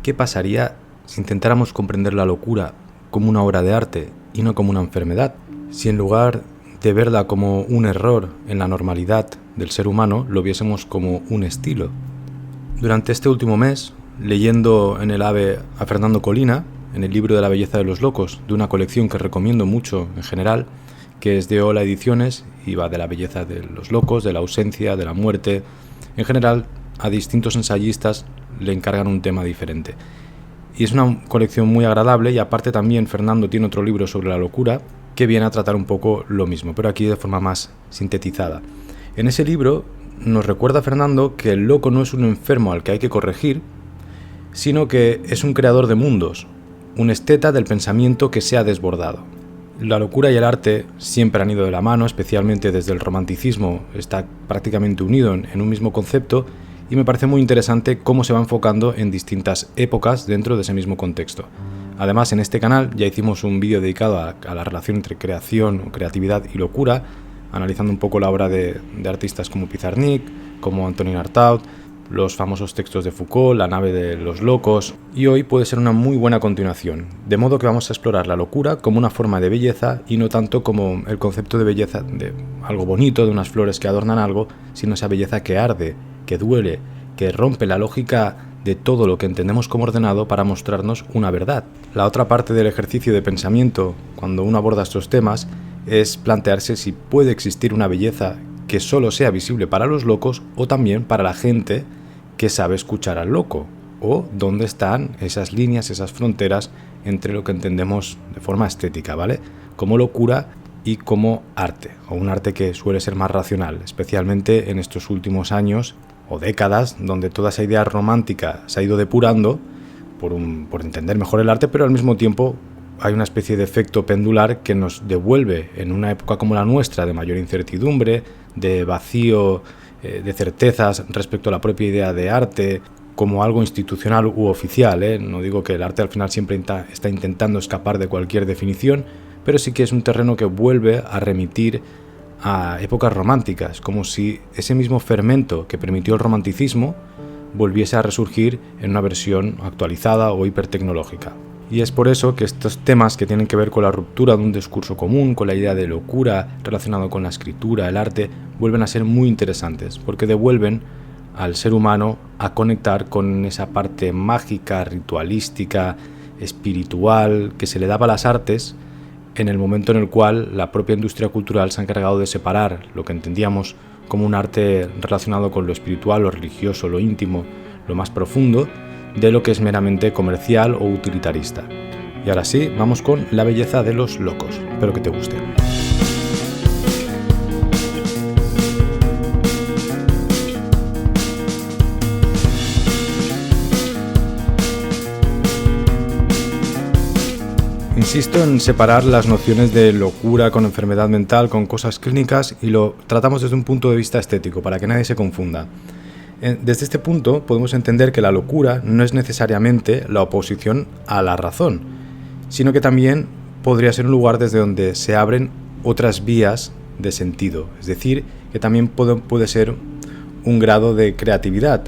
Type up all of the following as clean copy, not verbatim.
¿Qué pasaría si intentáramos comprender la locura como una obra de arte y no como una enfermedad? Si en lugar de verla como un error en la normalidad del ser humano, lo viésemos como un estilo. Durante este último mes, leyendo en el AVE a Fernando Colina, en el libro de la belleza de los locos, de una colección que recomiendo mucho en general, que es de Ola Ediciones y va de la belleza de los locos, de la ausencia, de la muerte. En general, a distintos ensayistas le encargan un tema diferente. Y es una colección muy agradable, y aparte también Fernando tiene otro libro sobre la locura que viene a tratar un poco lo mismo, pero aquí de forma más sintetizada. En ese libro nos recuerda Fernando que el loco no es un enfermo al que hay que corregir, sino que es un creador de mundos, un esteta del pensamiento que se ha desbordado. La locura y el arte siempre han ido de la mano, especialmente desde el romanticismo, está prácticamente unido en un mismo concepto, y me parece muy interesante cómo se va enfocando en distintas épocas dentro de ese mismo contexto. Además, en este canal ya hicimos un vídeo dedicado a la relación entre creación, creatividad y locura, analizando un poco la obra de artistas como Pizarnik, como Antonin Artaud, los famosos textos de Foucault, La nave de los locos, y hoy puede ser una muy buena continuación, de modo que vamos a explorar la locura como una forma de belleza y no tanto como el concepto de belleza de algo bonito, de unas flores que adornan algo, sino esa belleza que arde, que duele, que rompe la lógica de todo lo que entendemos como ordenado para mostrarnos una verdad. La otra parte del ejercicio de pensamiento, cuando uno aborda estos temas, es plantearse si puede existir una belleza que solo sea visible para los locos o también para la gente que sabe escuchar al loco, o dónde están esas líneas, esas fronteras entre lo que entendemos de forma estética, ¿vale? Como locura y como arte, o un arte que suele ser más racional, especialmente en estos últimos años o décadas, donde toda esa idea romántica se ha ido depurando por entender mejor el arte, pero al mismo tiempo hay una especie de efecto pendular que nos devuelve en una época como la nuestra, de mayor incertidumbre, de vacío, de certezas respecto a la propia idea de arte, como algo institucional u oficial, ¿eh? No digo que el arte al final siempre está intentando escapar de cualquier definición, pero sí que es un terreno que vuelve a remitir a épocas románticas, como si ese mismo fermento que permitió el romanticismo volviese a resurgir en una versión actualizada o hipertecnológica. Y es por eso que estos temas que tienen que ver con la ruptura de un discurso común, con la idea de locura relacionado con la escritura, el arte, vuelven a ser muy interesantes, porque devuelven al ser humano a conectar con esa parte mágica, ritualística, espiritual, que se le daba a las artes en el momento en el cual la propia industria cultural se ha encargado de separar lo que entendíamos como un arte relacionado con lo espiritual, lo religioso, lo íntimo, lo más profundo, de lo que es meramente comercial o utilitarista. Y ahora sí, vamos con La belleza de los locos. Espero que te guste. Insisto en separar las nociones de locura con enfermedad mental, con cosas clínicas, y lo tratamos desde un punto de vista estético, para que nadie se confunda. Desde este punto podemos entender que la locura no es necesariamente la oposición a la razón, sino que también podría ser un lugar desde donde se abren otras vías de sentido, es decir, que también puede ser un grado de creatividad,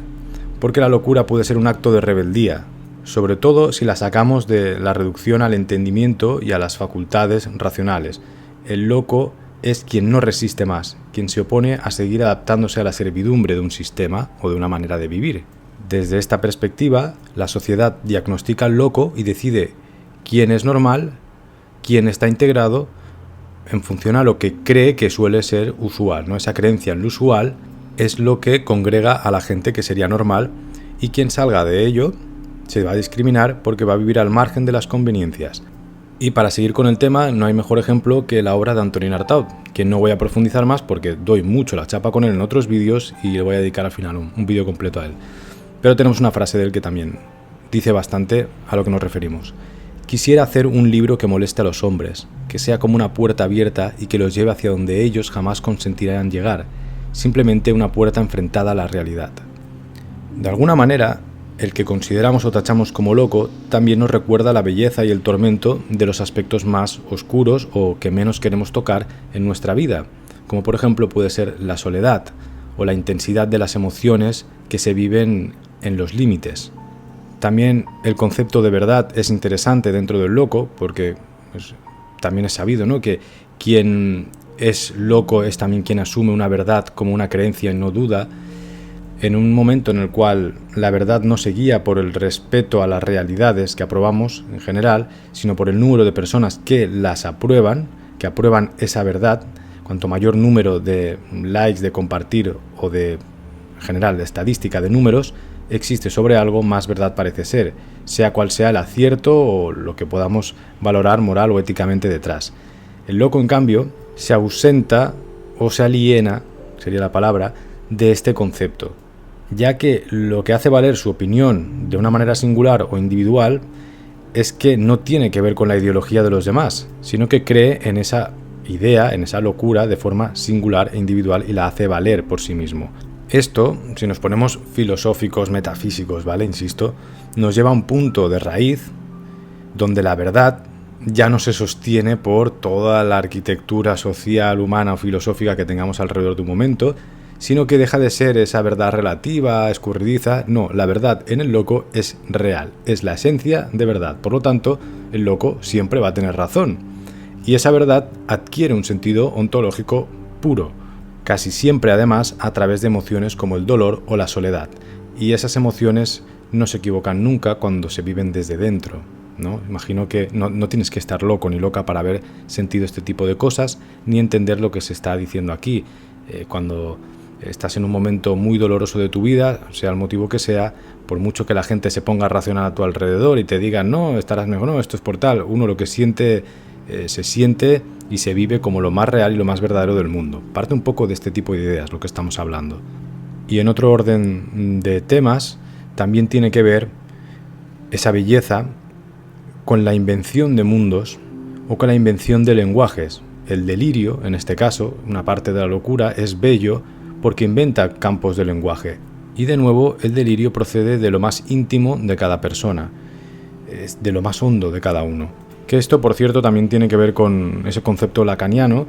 porque la locura puede ser un acto de rebeldía, sobre todo si la sacamos de la reducción al entendimiento y a las facultades racionales. El loco es quien no resiste más, quien se opone a seguir adaptándose a la servidumbre de un sistema o de una manera de vivir. Desde esta perspectiva, la sociedad diagnostica al loco y decide quién es normal, quién está integrado, en función a lo que cree que suele ser usual, ¿no? Esa creencia en lo usual es lo que congrega a la gente que sería normal, y quien salga de ello se va a discriminar porque va a vivir al margen de las conveniencias. Y para seguir con el tema, no hay mejor ejemplo que la obra de Antonin Artaud, que no voy a profundizar más porque doy mucho la chapa con él en otros vídeos y le voy a dedicar al final un vídeo completo a él. Pero tenemos una frase de él que también dice bastante a lo que nos referimos. Quisiera hacer un libro que moleste a los hombres, que sea como una puerta abierta y que los lleve hacia donde ellos jamás consentirán llegar, simplemente una puerta enfrentada a la realidad. De alguna manera, el que consideramos o tachamos como loco también nos recuerda la belleza y el tormento de los aspectos más oscuros o que menos queremos tocar en nuestra vida, como por ejemplo puede ser la soledad o la intensidad de las emociones que se viven en los límites. También el concepto de verdad es interesante dentro del loco, porque pues, también es sabido, ¿no?, que quien es loco es también quien asume una verdad como una creencia y no duda. En un momento en el cual la verdad no se guía por el respeto a las realidades que aprobamos en general, sino por el número de personas que las aprueban, que aprueban esa verdad, cuanto mayor número de likes, de compartir o de, en general, de estadística de números existe sobre algo, más verdad parece ser, sea cual sea el acierto o lo que podamos valorar moral o éticamente detrás. El loco, en cambio, se ausenta o se aliena, sería la palabra, de este concepto, ya que lo que hace valer su opinión de una manera singular o individual es que no tiene que ver con la ideología de los demás, sino que cree en esa idea, en esa locura de forma singular e individual y la hace valer por sí mismo. Esto, si nos ponemos filosóficos, metafísicos, ¿vale? Insisto, nos lleva a un punto de raíz donde la verdad ya no se sostiene por toda la arquitectura social, humana o filosófica que tengamos alrededor de un momento, sino que deja de ser esa verdad relativa, escurridiza. No, la verdad en el loco es real, es la esencia de verdad. Por lo tanto, el loco siempre va a tener razón. Y esa verdad adquiere un sentido ontológico puro, casi siempre además a través de emociones como el dolor o la soledad. Y esas emociones no se equivocan nunca cuando se viven desde dentro, ¿no? Imagino que no tienes que estar loco ni loca para haber sentido este tipo de cosas, ni entender lo que se está diciendo aquí. Cuando estás en un momento muy doloroso de tu vida, sea el motivo que sea, por mucho que la gente se ponga a racionar a tu alrededor y te digan, no, estarás mejor, no, esto es por tal, uno lo que siente, se siente y se vive como lo más real y lo más verdadero del mundo. Parte un poco de este tipo de ideas, lo que estamos hablando. Y en otro orden de temas, también tiene que ver esa belleza con la invención de mundos o con la invención de lenguajes. El delirio, en este caso, una parte de la locura, es bello porque inventa campos de lenguaje. Y de nuevo, el delirio procede de lo más íntimo de cada persona, es de lo más hondo de cada uno. Que esto, por cierto, también tiene que ver con ese concepto lacaniano,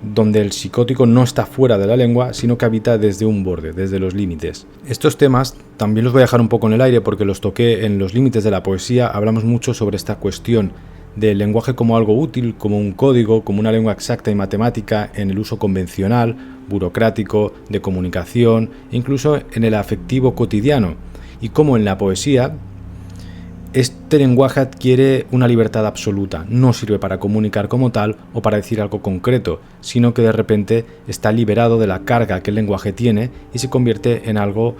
donde el psicótico no está fuera de la lengua, sino que habita desde un borde, desde los límites. Estos temas también los voy a dejar un poco en el aire porque los toqué en Los límites de la poesía. Hablamos mucho sobre esta cuestión del lenguaje como algo útil, como un código, como una lengua exacta y matemática en el uso convencional, burocrático, de comunicación, incluso en el afectivo cotidiano, y cómo en la poesía este lenguaje adquiere una libertad absoluta, no sirve para comunicar como tal o para decir algo concreto, sino que de repente está liberado de la carga que el lenguaje tiene y se convierte en algo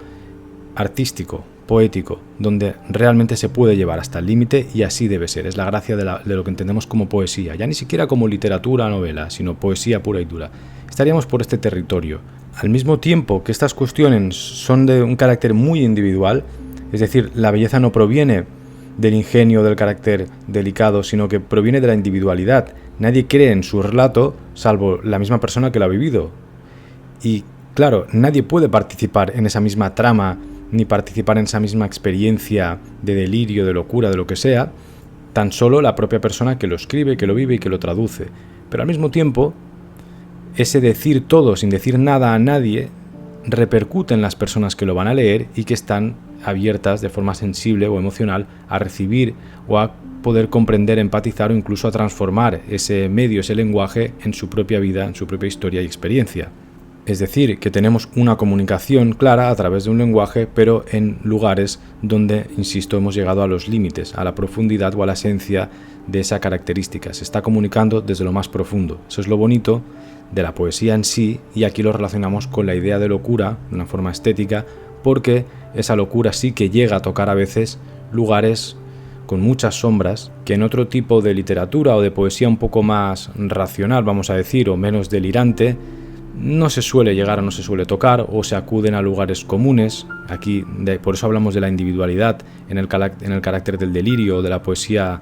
artístico, poético, donde realmente se puede llevar hasta el límite, y así debe ser. Es la gracia de lo que entendemos como poesía, ya ni siquiera como literatura o novela, sino poesía pura y dura. Estaríamos por este territorio. Al mismo tiempo que estas cuestiones son de un carácter muy individual, es decir, la belleza no proviene del ingenio, del carácter delicado, sino que proviene de la individualidad. Nadie cree en su relato salvo la misma persona que lo ha vivido. Y claro, nadie puede participar en esa misma trama ni participar en esa misma experiencia de delirio, de locura, de lo que sea, tan solo la propia persona que lo escribe, que lo vive y que lo traduce. Pero al mismo tiempo, ese decir todo sin decir nada a nadie repercute en las personas que lo van a leer y que están abiertas de forma sensible o emocional a recibir o a poder comprender, empatizar o incluso a transformar ese medio, ese lenguaje en su propia vida, en su propia historia y experiencia. Es decir, que tenemos una comunicación clara a través de un lenguaje, pero en lugares donde, insisto, hemos llegado a los límites, a la profundidad o a la esencia de esa característica. Se está comunicando desde lo más profundo. Eso es lo bonito de la poesía en sí, y aquí lo relacionamos con la idea de locura de una forma estética, porque esa locura sí que llega a tocar a veces lugares con muchas sombras que en otro tipo de literatura o de poesía un poco más racional, vamos a decir, o menos delirante, no se suele llegar o no se suele tocar, o se acuden a lugares comunes. Aquí, por eso hablamos de la individualidad en el carácter del delirio o de la poesía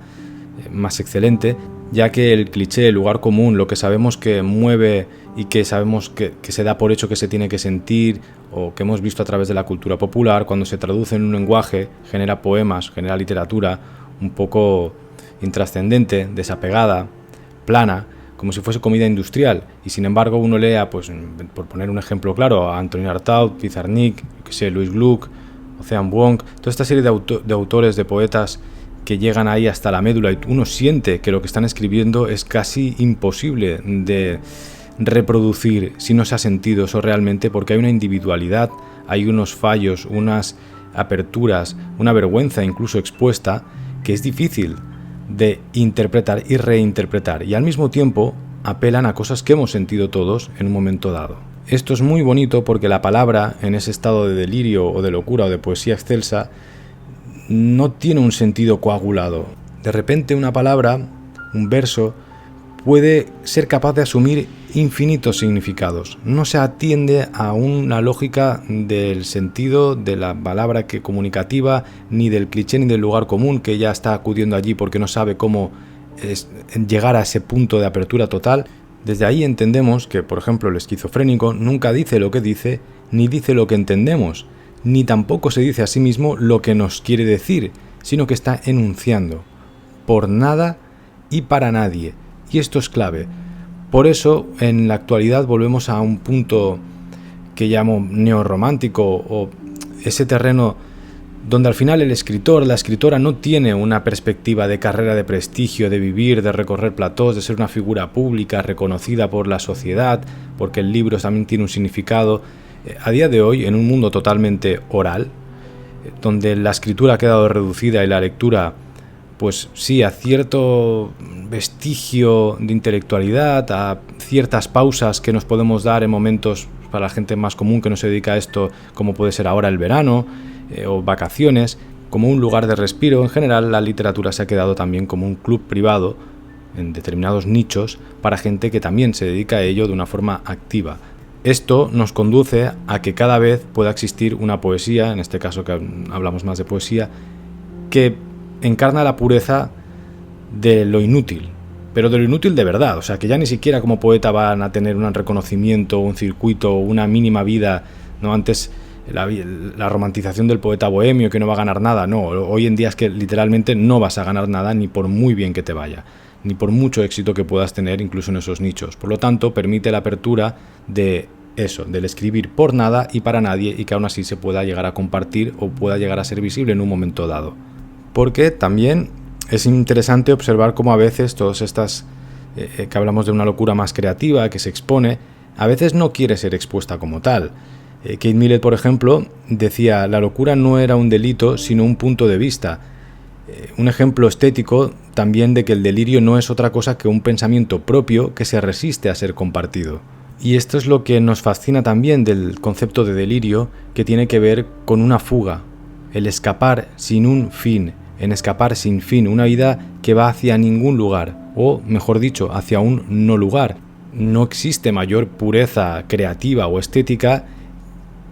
más excelente, ya que el cliché, el lugar común, lo que sabemos que mueve y que sabemos que se da por hecho que se tiene que sentir, o que hemos visto a través de la cultura popular, cuando se traduce en un lenguaje, genera poemas, genera literatura un poco intrascendente, desapegada, plana, como si fuese comida industrial. Y sin embargo uno lea, pues por poner un ejemplo claro, a Antonin Artaud, Pizarnik, Louis Gluck, Ocean Vuong, toda esta serie de autores, de poetas que llegan ahí hasta la médula y uno siente que lo que están escribiendo es casi imposible de reproducir si no se ha sentido eso realmente, porque hay una individualidad, hay unos fallos, unas aperturas, una vergüenza incluso expuesta que es difícil de interpretar y reinterpretar, y al mismo tiempo apelan a cosas que hemos sentido todos en un momento dado. Esto es muy bonito porque la palabra, en ese estado de delirio o de locura o de poesía excelsa, no tiene un sentido coagulado. De repente una palabra, un verso, puede ser capaz de asumir infinitos significados. No se atiende a una lógica del sentido de la palabra comunicativa, ni del cliché ni del lugar común que ya está acudiendo allí porque no sabe cómo llegar a ese punto de apertura total. Desde ahí entendemos que, por ejemplo, el esquizofrénico nunca dice lo que dice, ni dice lo que entendemos, ni tampoco se dice a sí mismo lo que nos quiere decir, sino que está enunciando, por nada y para nadie. Y esto es clave. Por eso, en la actualidad volvemos a un punto que llamo neorromántico, o ese terreno donde al final el escritor, la escritora no tiene una perspectiva de carrera de prestigio, de vivir, de recorrer platós, de ser una figura pública reconocida por la sociedad, porque el libro también tiene un significado. A día de hoy, en un mundo totalmente oral, donde la escritura ha quedado reducida y la lectura, pues sí, a cierto vestigio de intelectualidad, a ciertas pausas que nos podemos dar en momentos para la gente más común que no se dedica a esto, como puede ser ahora el verano, o vacaciones, como un lugar de respiro. En general, la literatura se ha quedado también como un club privado en determinados nichos para gente que también se dedica a ello de una forma activa. Esto nos conduce a que cada vez pueda existir una poesía, en este caso que hablamos más de poesía, que encarna la pureza de lo inútil, pero de lo inútil de verdad, o sea, que ya ni siquiera como poeta van a tener un reconocimiento, un circuito, una mínima vida, ¿no? Antes la romantización del poeta bohemio que no va a ganar nada, no, hoy en día es que literalmente no vas a ganar nada ni por muy bien que te vaya, ni por mucho éxito que puedas tener incluso en esos nichos. Por lo tanto, permite la apertura de eso, del escribir por nada y para nadie, y que aún así se pueda llegar a compartir o pueda llegar a ser visible en un momento dado. Porque también es interesante observar cómo a veces todas estas, que hablamos de una locura más creativa, que se expone, a veces no quiere ser expuesta como tal. Kate Millett, por ejemplo, decía: la locura no era un delito, sino un punto de vista. Un ejemplo estético también de que el delirio no es otra cosa que un pensamiento propio que se resiste a ser compartido. Y esto es lo que nos fascina también del concepto de delirio, que tiene que ver con una fuga, el escapar sin un fin, en escapar sin fin, una vida que va hacia ningún lugar, o mejor dicho, hacia un no lugar. No existe mayor pureza creativa o estética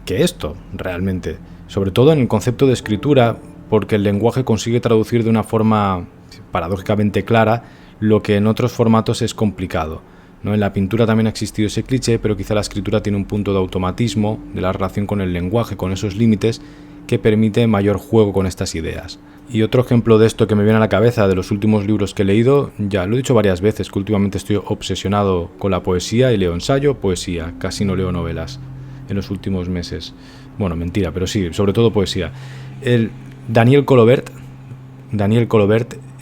que esto, realmente, sobre todo en el concepto de escritura, porque el lenguaje consigue traducir de una forma paradójicamente clara lo que en otros formatos es complicado, ¿no? En la pintura también ha existido ese cliché, pero quizá la escritura tiene un punto de automatismo, de la relación con el lenguaje, con esos límites, que permite mayor juego con estas ideas. Y otro ejemplo de esto que me viene a la cabeza de los últimos libros que he leído, ya lo he dicho varias veces, que últimamente estoy obsesionado con la poesía y leo ensayo, poesía, casi no leo novelas en los últimos meses. Bueno, mentira, pero sí, sobre todo poesía. Daniel Colobert,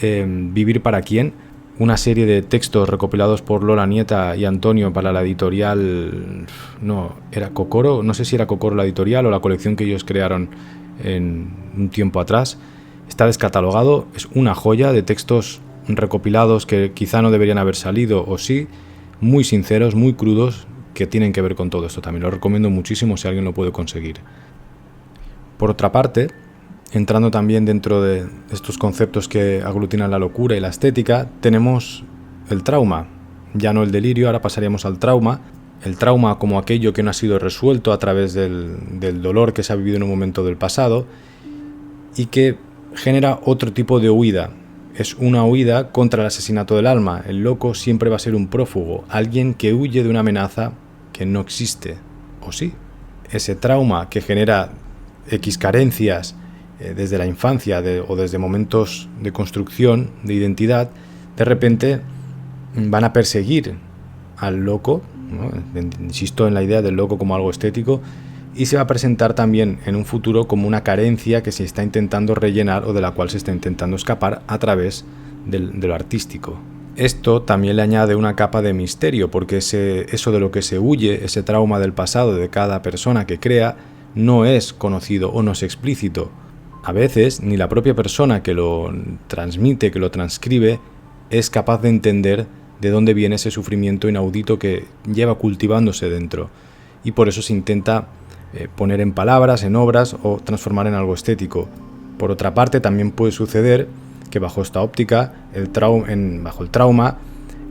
Vivir para quién, una serie de textos recopilados por Lola Nieta y Antonio para la editorial, no, era Cocoro, no sé si era Cocoro la editorial o la colección que ellos crearon en un tiempo atrás. Está descatalogado, es una joya de textos recopilados que quizá no deberían haber salido, o sí, muy sinceros, muy crudos, que tienen que ver con todo esto también. Lo recomiendo muchísimo si alguien lo puede conseguir. Por otra parte, entrando también dentro de estos conceptos que aglutinan la locura y la estética, tenemos el trauma, ya no el delirio, ahora pasaríamos al trauma. El trauma como aquello que no ha sido resuelto a través del dolor que se ha vivido en un momento del pasado y que genera otro tipo de huida. Es una huida contra el asesinato del alma. El loco siempre va a ser un prófugo, alguien que huye de una amenaza que no existe, ¿o sí? Ese trauma que genera X carencias desde la infancia o desde momentos de construcción de identidad, de repente van a perseguir al loco, ¿no? Insisto en la idea del loco como algo estético, y se va a presentar también en un futuro como una carencia que se está intentando rellenar o de la cual se está intentando escapar a través de lo artístico. Esto también le añade una capa de misterio, porque eso de lo que se huye, ese trauma del pasado de cada persona que crea, no es conocido o no es explícito. A veces ni la propia persona que lo transmite, que lo transcribe, es capaz de entender de dónde viene ese sufrimiento inaudito que lleva cultivándose dentro. Y por eso se intenta poner en palabras, en obras o transformar en algo estético. Por otra parte, también puede suceder que bajo esta óptica, bajo el trauma,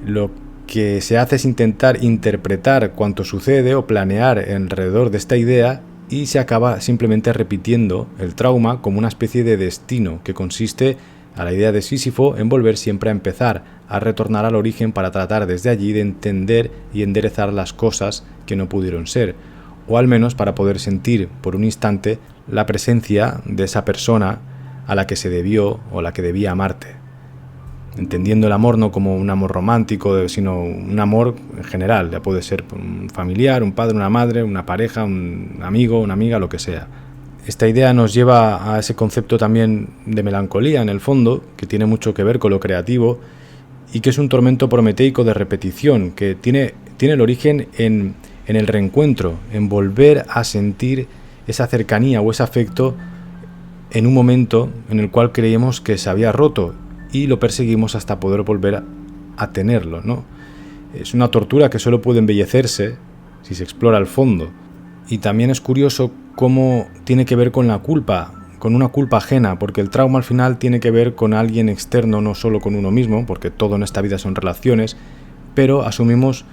lo que se hace es intentar interpretar cuanto sucede o planear alrededor de esta idea y se acaba simplemente repitiendo el trauma como una especie de destino que consiste, a la idea de Sísifo, en volver siempre a empezar, a retornar al origen para tratar desde allí de entender y enderezar las cosas que no pudieron ser, o al menos para poder sentir por un instante la presencia de esa persona a la que se debió o la que debía amarte. Entendiendo el amor no como un amor romántico, sino un amor en general, ya puede ser un familiar, un padre, una madre, una pareja, un amigo, una amiga, lo que sea. Esta idea nos lleva a ese concepto también de melancolía, en el fondo, que tiene mucho que ver con lo creativo y que es un tormento prometeico de repetición, que tiene el origen en el reencuentro, en volver a sentir esa cercanía o ese afecto en un momento en el cual creíamos que se había roto y lo perseguimos hasta poder volver a tenerlo, ¿no? Es una tortura que solo puede embellecerse si se explora el fondo. Y también es curioso cómo tiene que ver con la culpa, con una culpa ajena, porque el trauma al final tiene que ver con alguien externo, no solo con uno mismo, porque todo en esta vida son relaciones, pero asumimos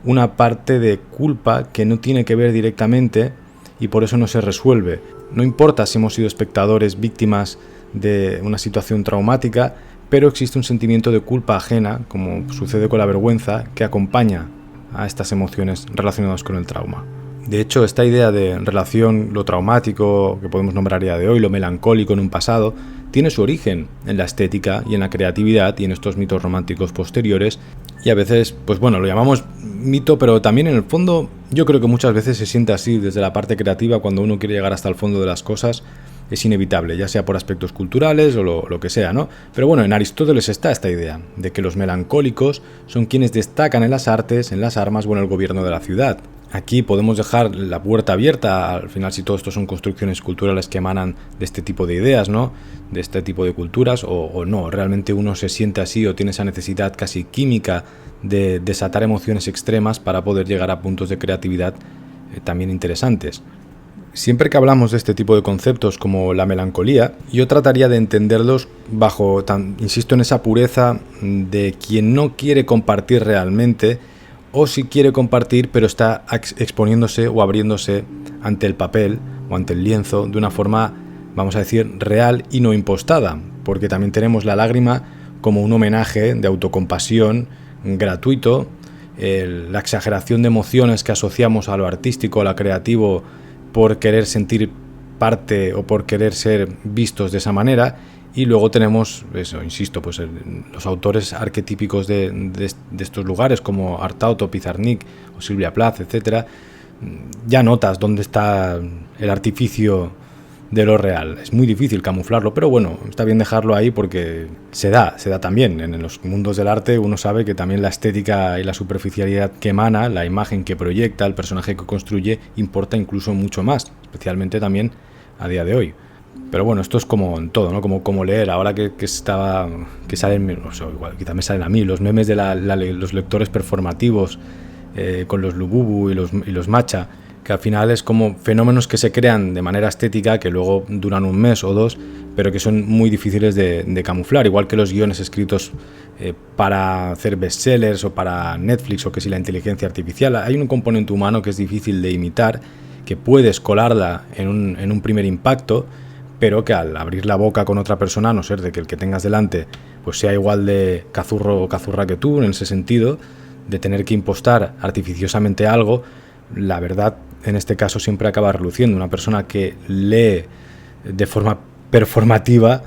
una parte de culpa que no tiene que ver directamente y por eso no se resuelve. No importa si hemos sido espectadores, víctimas de una situación traumática, pero existe un sentimiento de culpa ajena, como sucede con la vergüenza, que acompaña a estas emociones relacionadas con el trauma. De hecho, esta idea de relación, lo traumático, que podemos nombrar a día de hoy, lo melancólico en un pasado, tiene su origen en la estética y en la creatividad y en estos mitos románticos posteriores. Y a veces, pues bueno, lo llamamos mito, pero también en el fondo yo creo que muchas veces se siente así desde la parte creativa. Cuando uno quiere llegar hasta el fondo de las cosas, es inevitable, ya sea por aspectos culturales o lo que sea, ¿no? Pero bueno, en Aristóteles está esta idea de que los melancólicos son quienes destacan en las artes, en las armas o en el gobierno de la ciudad. Aquí podemos dejar la puerta abierta, al final si todo esto son construcciones culturales que emanan de este tipo de ideas, ¿no? De este tipo de culturas, o no, realmente uno se siente así o tiene esa necesidad casi química de desatar emociones extremas para poder llegar a puntos de creatividad también interesantes. Siempre que hablamos de este tipo de conceptos como la melancolía, yo trataría de entenderlos bajo, insisto en esa pureza de quien no quiere compartir realmente, o si quiere compartir pero está exponiéndose o abriéndose ante el papel o ante el lienzo de una forma, vamos a decir, real y no impostada, porque también tenemos la lágrima como un homenaje de autocompasión gratuito, la exageración de emociones que asociamos a lo artístico, a lo creativo, por querer sentir parte o por querer ser vistos de esa manera. Y luego tenemos, eso, insisto, pues los autores arquetípicos de estos lugares como Artaud o Pizarnik o Silvia Plath, etcétera. Ya notas dónde está el artificio de lo real. Es muy difícil camuflarlo, pero bueno, está bien dejarlo ahí porque se da también. En los mundos del arte uno sabe que también la estética y la superficialidad que emana, la imagen que proyecta, el personaje que construye, importa incluso mucho más, especialmente también a día de hoy. Pero bueno, esto es como en todo, ¿no? Como leer, ahora que salen, o sea, igual, quizá me salen a mí los memes de los lectores performativos con los Lububu y los Matcha, que al final es como fenómenos que se crean de manera estética, que luego duran un mes o dos, pero que son muy difíciles de camuflar, igual que los guiones escritos para hacer bestsellers o para Netflix, o que si la inteligencia artificial. Hay un componente humano que es difícil de imitar, que puedes colarla en un primer impacto, pero que al abrir la boca con otra persona, a no ser de que el que tengas delante pues sea igual de cazurro o cazurra que tú, en ese sentido, de tener que impostar artificiosamente algo, la verdad en este caso siempre acaba reluciendo. Una persona que lee de forma performativa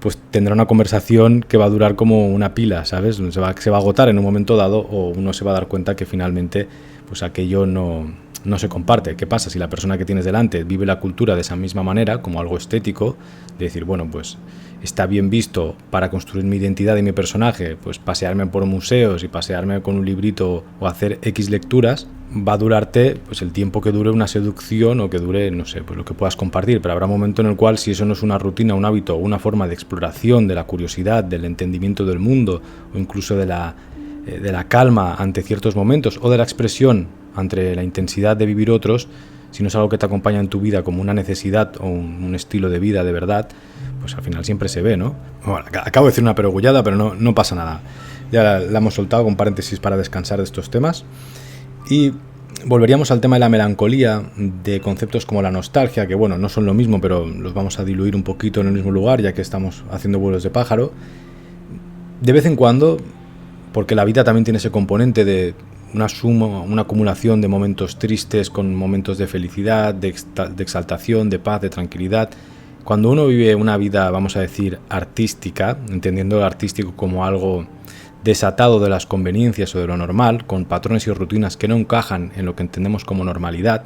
pues tendrá una conversación que va a durar como una pila, ¿sabes? Se va a agotar en un momento dado, o uno se va a dar cuenta que finalmente pues aquello no no se comparte. ¿Qué pasa? Si la persona que tienes delante vive la cultura de esa misma manera, como algo estético, de decir, bueno, pues está bien visto para construir mi identidad y mi personaje, pues pasearme por museos y pasearme con un librito o hacer X lecturas, va a durarte pues el tiempo que dure una seducción o que dure, no sé, pues lo que puedas compartir, pero habrá un momento en el cual, si eso no es una rutina, un hábito o una forma de exploración de la curiosidad, del entendimiento del mundo o incluso de la calma ante ciertos momentos o de la expresión ante la intensidad de vivir otros, si no es algo que te acompaña en tu vida como una necesidad o un estilo de vida de verdad, pues al final siempre se ve, ¿no? Bueno, acabo de decir una perogullada, pero no pasa nada. Ya la hemos soltado con paréntesis para descansar de estos temas. Y volveríamos al tema de la melancolía, de conceptos como la nostalgia, que bueno, no son lo mismo, pero los vamos a diluir un poquito en el mismo lugar, ya que estamos haciendo vuelos de pájaro. De vez en cuando, porque la vida también tiene ese componente de una suma, una acumulación de momentos tristes con momentos de felicidad, de exaltación, de paz, de tranquilidad. Cuando uno vive una vida, vamos a decir, artística, entendiendo lo artístico como algo desatado de las conveniencias o de lo normal, con patrones y rutinas que no encajan en lo que entendemos como normalidad,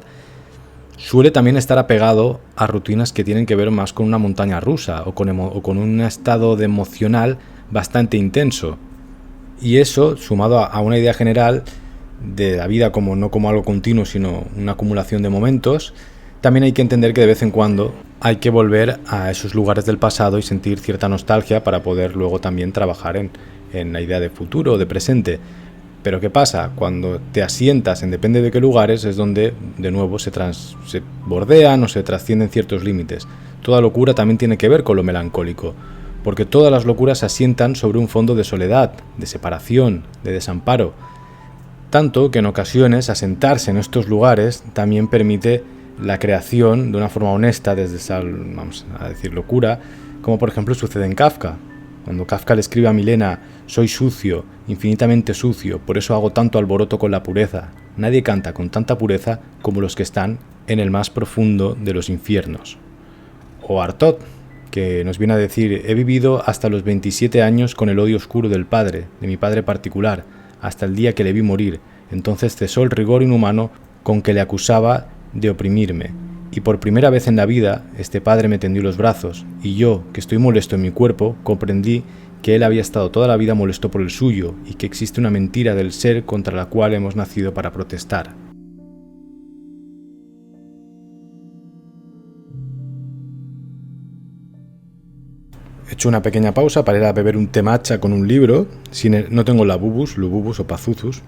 suele también estar apegado a rutinas que tienen que ver más con una montaña rusa o con un estado de emocional bastante intenso. Y eso, sumado a una idea general de la vida como no como algo continuo, sino una acumulación de momentos, también hay que entender que de vez en cuando hay que volver a esos lugares del pasado y sentir cierta nostalgia para poder luego también trabajar en la idea de futuro o de presente. Pero ¿qué pasa? Cuando te asientas en depende de qué lugares es donde de nuevo se bordean o se trascienden ciertos límites. Toda locura también tiene que ver con lo melancólico, porque todas las locuras se asientan sobre un fondo de soledad, de separación, de desamparo. Tanto que en ocasiones asentarse en estos lugares también permite la creación de una forma honesta desde esa, vamos a decir, locura, como por ejemplo sucede en Kafka. Cuando Kafka le escribe a Milena: soy sucio, infinitamente sucio, por eso hago tanto alboroto con la pureza. Nadie canta con tanta pureza como los que están en el más profundo de los infiernos. O Artaud, que nos viene a decir: he vivido hasta los 27 años con el odio oscuro del padre, de mi padre particular, hasta el día que le vi morir. Entonces cesó el rigor inhumano con que le acusaba de oprimirme. Y por primera vez en la vida, este padre me tendió los brazos, y yo, que estoy molesto en mi cuerpo, comprendí que él había estado toda la vida molesto por el suyo, y que existe una mentira del ser contra la cual hemos nacido para protestar. He hecho una pequeña pausa para ir a beber un té matcha con un libro. No tengo Lububus o Pazuzus.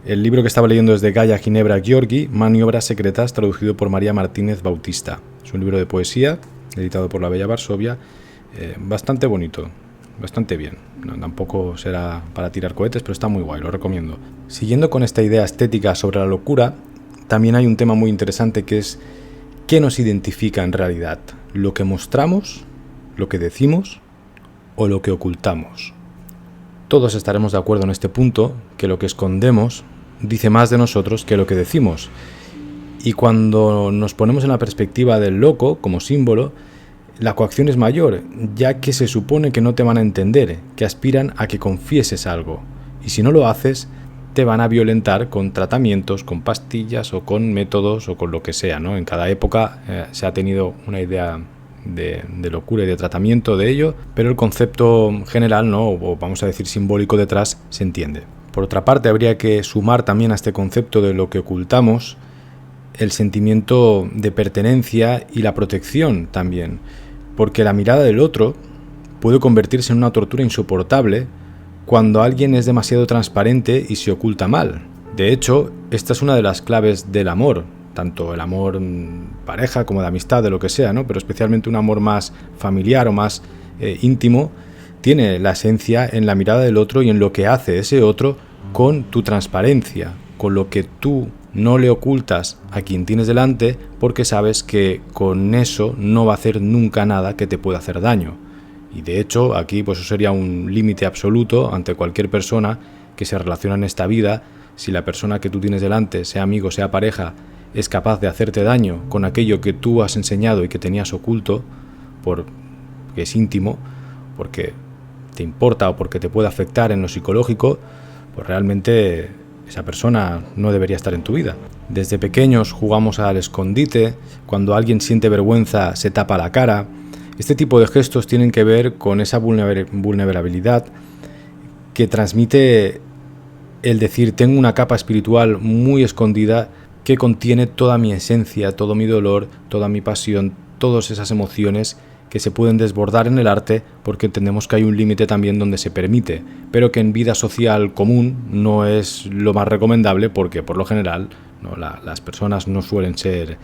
El libro que estaba leyendo es de Gaia Ginebra Gheorghi, Maniobras secretas, traducido por María Martínez Bautista. Es un libro de poesía, editado por la Bella Varsovia, bastante bonito, bastante bien. No, tampoco será para tirar cohetes, pero está muy guay, lo recomiendo. Siguiendo con esta idea estética sobre la locura, también hay un tema muy interesante que es ¿qué nos identifica en realidad? ¿Lo que mostramos, lo que decimos o lo que ocultamos? Todos estaremos de acuerdo en este punto, que lo que escondemos dice más de nosotros que lo que decimos. Y cuando nos ponemos en la perspectiva del loco como símbolo, la coacción es mayor, ya que se supone que no te van a entender, que aspiran a que confieses algo. Y si no lo haces, te van a violentar con tratamientos, con pastillas o con métodos o con lo que sea, ¿no? En cada época se ha tenido una idea de locura y de tratamiento de ello, pero el concepto general, ¿no? O vamos a decir simbólico detrás, se entiende. Por otra parte, habría que sumar también a este concepto de lo que ocultamos el sentimiento de pertenencia y la protección también, porque la mirada del otro puede convertirse en una tortura insoportable cuando alguien es demasiado transparente y se oculta mal. De hecho, esta es una de las claves del amor, tanto el amor pareja como de amistad, de lo que sea, ¿no? Pero especialmente un amor más familiar o más íntimo, tiene la esencia en la mirada del otro y en lo que hace ese otro con tu transparencia, con lo que tú no le ocultas a quien tienes delante, porque sabes que con eso no va a hacer nunca nada que te pueda hacer daño. Y de hecho, aquí pues eso sería un límite absoluto ante cualquier persona que se relaciona en esta vida. Si la persona que tú tienes delante, sea amigo, sea pareja, es capaz de hacerte daño con aquello que tú has enseñado y que tenías oculto, porque es íntimo, porque te importa o porque te puede afectar en lo psicológico, pues realmente esa persona no debería estar en tu vida. Desde pequeños jugamos al escondite, cuando alguien siente vergüenza se tapa la cara. Este tipo de gestos tienen que ver con esa vulnerabilidad que transmite el decir tengo una capa espiritual muy escondida que contiene toda mi esencia, todo mi dolor, toda mi pasión, todas esas emociones que se pueden desbordar en el arte porque entendemos que hay un límite también donde se permite, pero que en vida social común no es lo más recomendable porque por lo general las personas no suelen ser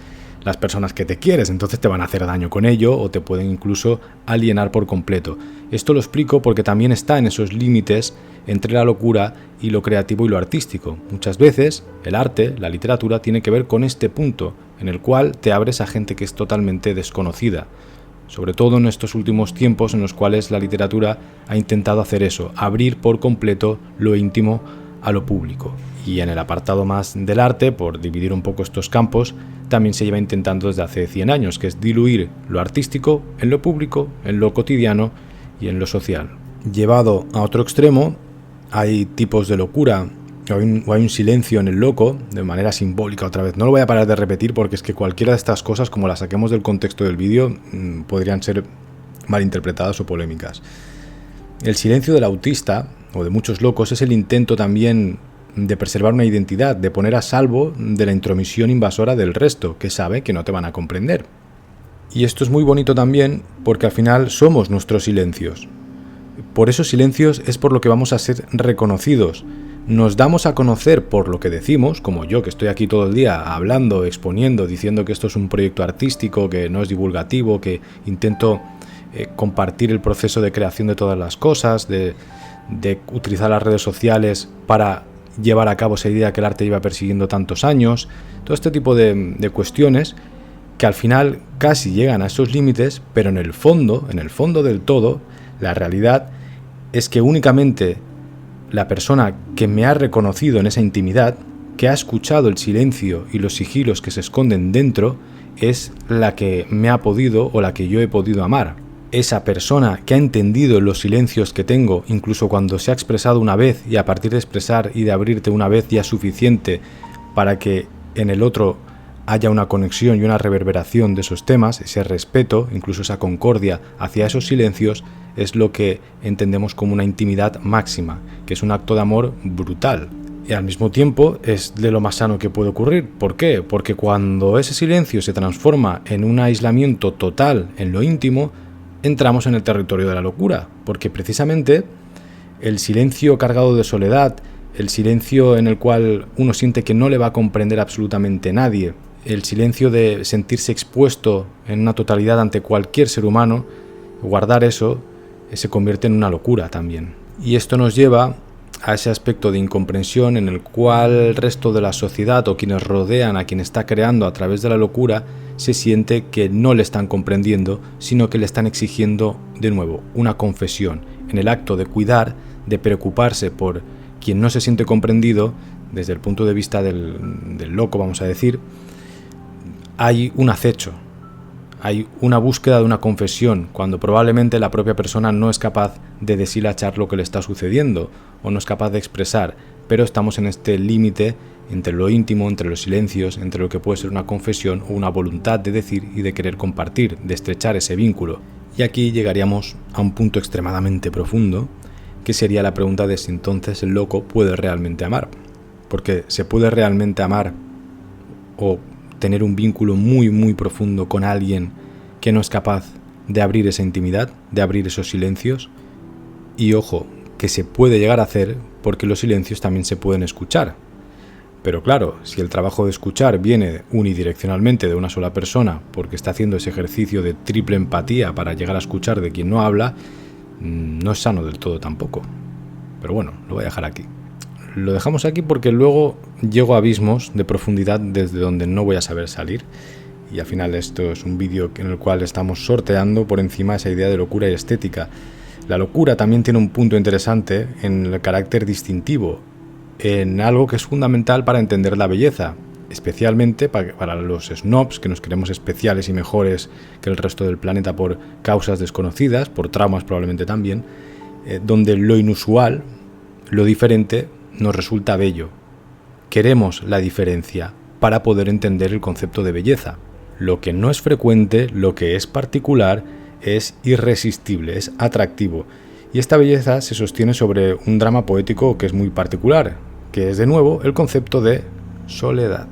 las personas que te quieres, entonces te van a hacer daño con ello o te pueden incluso alienar por completo. Esto lo explico porque también está en esos límites entre la locura y lo creativo y lo artístico. Muchas veces el arte, la literatura, tiene que ver con este punto en el cual te abres a gente que es totalmente desconocida. Sobre todo en estos últimos tiempos en los cuales la literatura ha intentado hacer eso, abrir por completo lo íntimo a lo público. Y en el apartado más del arte, por dividir un poco estos campos, también se lleva intentando desde hace 100 años, que es diluir lo artístico en lo público, en lo cotidiano y en lo social. Llevado a otro extremo, hay tipos de locura, o hay un silencio en el loco, de manera simbólica otra vez. No lo voy a parar de repetir porque es que cualquiera de estas cosas, como las saquemos del contexto del vídeo, podrían ser malinterpretadas o polémicas. El silencio del autista, o de muchos locos, es el intento también de preservar una identidad, de poner a salvo de la intromisión invasora del resto, que sabe que no te van a comprender. Y esto es muy bonito también porque al final somos nuestros silencios. Por esos silencios es por lo que vamos a ser reconocidos. Nos damos a conocer por lo que decimos, como yo que estoy aquí todo el día hablando, exponiendo, diciendo que esto es un proyecto artístico, que no es divulgativo, que intento compartir el proceso de creación de todas las cosas, de utilizar las redes sociales para llevar a cabo esa idea que el arte lleva persiguiendo tantos años, todo este tipo de cuestiones que al final casi llegan a esos límites, pero en el fondo del todo, la realidad es que únicamente la persona que me ha reconocido en esa intimidad, que ha escuchado el silencio y los sigilos que se esconden dentro, es la que me ha podido o la que yo he podido amar. Esa persona que ha entendido los silencios que tengo, incluso cuando se ha expresado una vez y a partir de expresar y de abrirte una vez ya es suficiente para que en el otro haya una conexión y una reverberación de esos temas, ese respeto, incluso esa concordia hacia esos silencios, es lo que entendemos como una intimidad máxima, que es un acto de amor brutal. Y al mismo tiempo es de lo más sano que puede ocurrir. ¿Por qué? Porque cuando ese silencio se transforma en un aislamiento total en lo íntimo, entramos en el territorio de la locura, porque precisamente el silencio cargado de soledad, el silencio en el cual uno siente que no le va a comprender absolutamente nadie, el silencio de sentirse expuesto en una totalidad ante cualquier ser humano, guardar eso se convierte en una locura también. Y esto nos lleva a ese aspecto de incomprensión en el cual el resto de la sociedad o quienes rodean a quien está creando a través de la locura se siente que no le están comprendiendo, sino que le están exigiendo de nuevo una confesión. En el acto de cuidar, de preocuparse por quien no se siente comprendido, desde el punto de vista del loco, vamos a decir, hay un acecho, hay una búsqueda de una confesión, cuando probablemente la propia persona no es capaz de deshilachar lo que le está sucediendo, o no es capaz de expresar, pero estamos en este límite entre lo íntimo, entre los silencios, entre lo que puede ser una confesión o una voluntad de decir y de querer compartir, de estrechar ese vínculo. Y aquí llegaríamos a un punto extremadamente profundo, que sería la pregunta de si entonces el loco puede realmente amar. Porque se puede realmente amar o tener un vínculo muy muy profundo con alguien que no es capaz de abrir esa intimidad, de abrir esos silencios. Y ojo, que se puede llegar a hacer porque los silencios también se pueden escuchar. Pero claro, si el trabajo de escuchar viene unidireccionalmente de una sola persona porque está haciendo ese ejercicio de triple empatía para llegar a escuchar de quien no habla, no es sano del todo tampoco. Pero bueno, lo voy a dejar aquí. Lo dejamos aquí porque luego llego a abismos de profundidad desde donde no voy a saber salir. Y al final esto es un vídeo en el cual estamos sorteando por encima esa idea de locura y estética. La locura también tiene un punto interesante en el carácter distintivo, en algo que es fundamental para entender la belleza, especialmente para los snobs, que nos creemos especiales y mejores que el resto del planeta por causas desconocidas, por traumas probablemente también, donde lo inusual, lo diferente, nos resulta bello. queremos la diferencia para poder entender el concepto de belleza. Lo que no es frecuente, lo que es particular, es irresistible, es atractivo. Y esta belleza se sostiene sobre un drama poético que es muy particular, que es de nuevo el concepto de soledad.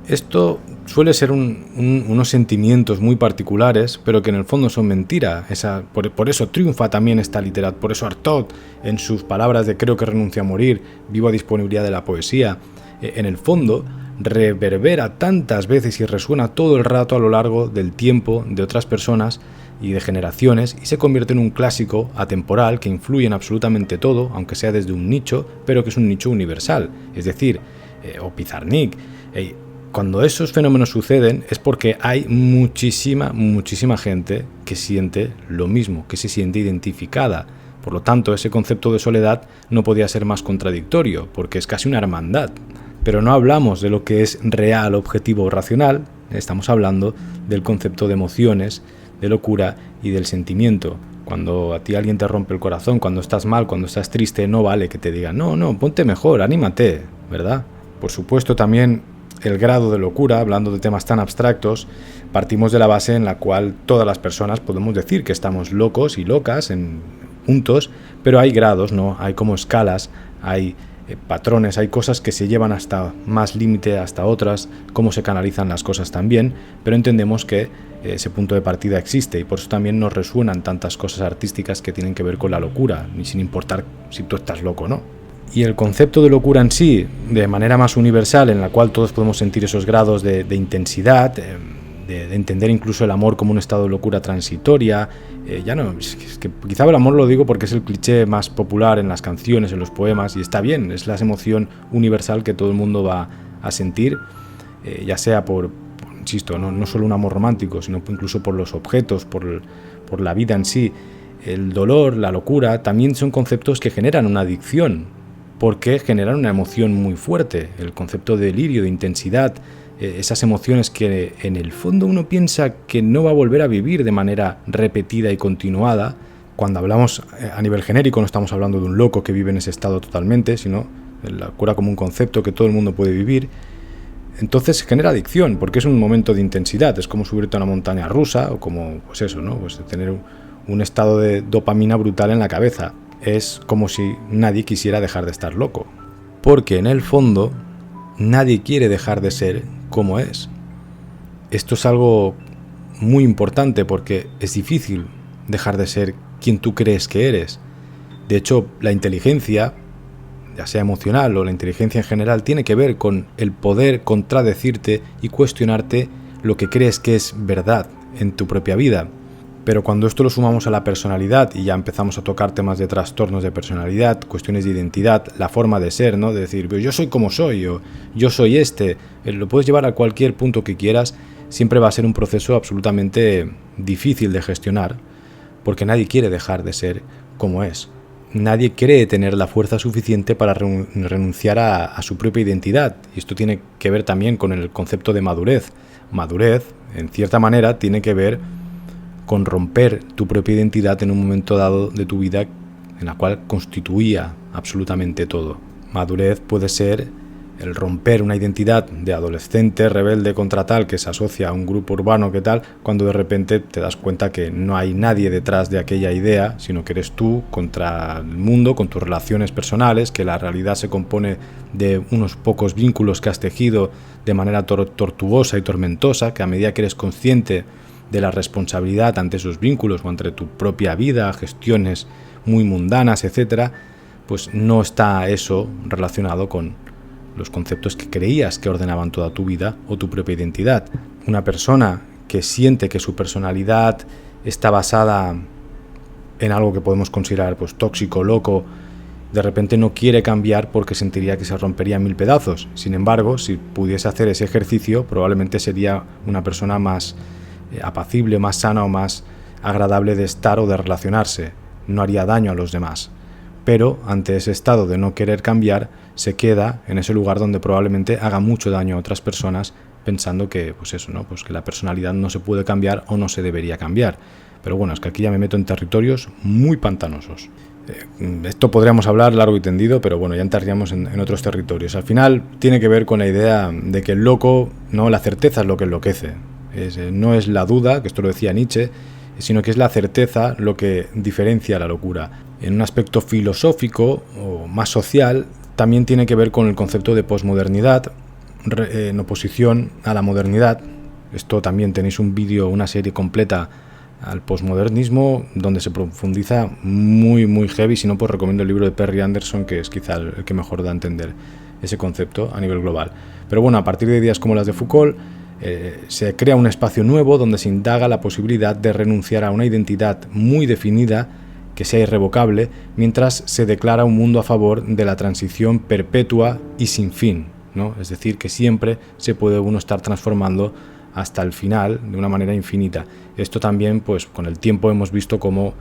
Esto suele ser unos sentimientos muy particulares, pero que en el fondo son mentira. Por eso triunfa también esta literatura, por eso Artaud, en sus palabras de creo que renuncio a morir, vivo a disponibilidad de la poesía, en el fondo reverbera tantas veces y resuena todo el rato a lo largo del tiempo de otras personas y de generaciones, y se convierte en un clásico atemporal que influye en absolutamente todo, aunque sea desde un nicho, pero que es un nicho universal. Es decir, o Pizarnik. Cuando esos fenómenos suceden es porque hay muchísima gente que siente lo mismo, que se siente identificada. Por lo tanto, ese concepto de soledad no podía ser más contradictorio, porque es casi una hermandad. Pero no hablamos de lo que es real, objetivo o racional, estamos hablando del concepto de emociones, de locura y del sentimiento. Cuando a ti alguien te rompe el corazón, cuando estás mal, cuando estás triste, no vale que te digan, no, ponte mejor, anímate, ¿verdad? Por supuesto, también el grado de locura, hablando de temas tan abstractos, partimos de la base en la cual todas las personas podemos decir que estamos locos y locas en puntos, pero hay grados, ¿no? Hay como escalas, hay patrones, hay cosas que se llevan hasta más límite, hasta otras, cómo se canalizan las cosas también, pero entendemos que ese punto de partida existe y por eso también nos resuenan tantas cosas artísticas que tienen que ver con la locura, ni sin importar si tú estás loco o no. Y el concepto de locura en sí, de manera más universal, en la cual todos podemos sentir esos grados de intensidad, de entender incluso el amor como un estado de locura transitoria, es que quizá el amor lo digo porque es el cliché más popular en las canciones, en los poemas, y está bien, es la emoción universal que todo el mundo va a sentir, ya sea insisto, no solo un amor romántico, sino incluso por los objetos, por la vida en sí. El dolor, la locura, también son conceptos que generan una adicción, porque generan una emoción muy fuerte, el concepto de delirio, de intensidad, esas emociones que en el fondo uno piensa que no va a volver a vivir de manera repetida y continuada. Cuando hablamos a nivel genérico no estamos hablando de un loco que vive en ese estado totalmente, sino la locura como un concepto que todo el mundo puede vivir. Entonces genera adicción, porque es un momento de intensidad, es como subirte a una montaña rusa o como tener un estado de dopamina brutal en la cabeza. Es como si nadie quisiera dejar de estar loco, porque en el fondo nadie quiere dejar de ser como es. Esto es algo muy importante porque es difícil dejar de ser quien tú crees que eres. De hecho, la inteligencia, ya sea emocional o la inteligencia en general, tiene que ver con el poder contradecirte y cuestionarte lo que crees que es verdad en tu propia vida. Pero cuando esto lo sumamos a la personalidad y ya empezamos a tocar temas de trastornos de personalidad, cuestiones de identidad, la forma de ser, ¿no? De decir, yo soy como soy, o yo soy lo puedes llevar a cualquier punto que quieras, siempre va a ser un proceso absolutamente difícil de gestionar, porque nadie quiere dejar de ser como es. Nadie cree tener la fuerza suficiente para renunciar a su propia identidad. Y esto tiene que ver también con el concepto de madurez. Madurez, en cierta manera, tiene que ver con romper tu propia identidad en un momento dado de tu vida en la cual constituía absolutamente todo. Madurez puede ser el romper una identidad de adolescente rebelde contra tal que se asocia a un grupo urbano que tal, cuando de repente te das cuenta que no hay nadie detrás de aquella idea, sino que eres tú contra el mundo, con tus relaciones personales, que la realidad se compone de unos pocos vínculos que has tejido de manera tortuosa y tormentosa, que a medida que eres consciente de la responsabilidad ante esos vínculos o ante tu propia vida, gestiones muy mundanas, etcétera, pues no está eso relacionado con los conceptos que creías que ordenaban toda tu vida o tu propia identidad. Una persona que siente que su personalidad está basada en algo que podemos considerar pues tóxico, loco, de repente no quiere cambiar porque sentiría que se rompería en mil pedazos. Sin embargo, si pudiese hacer ese ejercicio, probablemente sería una persona más apacible, más sana o más agradable de estar o de relacionarse. No haría daño a los demás. Pero ante ese estado de no querer cambiar, se queda en ese lugar donde probablemente haga mucho daño a otras personas pensando que, que la personalidad no se puede cambiar o no se debería cambiar. Pero bueno, es que aquí ya me meto en territorios muy pantanosos. Esto podríamos hablar largo y tendido, pero bueno, ya entraríamos en otros territorios. Al final tiene que ver con la idea de que el loco, no, la certeza es lo que enloquece. No es la duda, que esto lo decía Nietzsche, sino que es la certeza lo que diferencia la locura. En un aspecto filosófico o más social, también tiene que ver con el concepto de posmodernidad, en oposición a la modernidad. Esto también tenéis un vídeo, una serie completa al posmodernismo, donde se profundiza muy muy heavy. Si no, pues recomiendo el libro de Perry Anderson, que es quizá el que mejor da a entender ese concepto a nivel global. Pero bueno, a partir de ideas como las de Foucault, se crea un espacio nuevo donde se indaga la posibilidad de renunciar a una identidad muy definida que sea irrevocable, mientras se declara un mundo a favor de la transición perpetua y sin fin, ¿no? Es decir, que siempre se puede uno estar transformando hasta el final de una manera infinita. Esto también, pues con el tiempo hemos visto cómo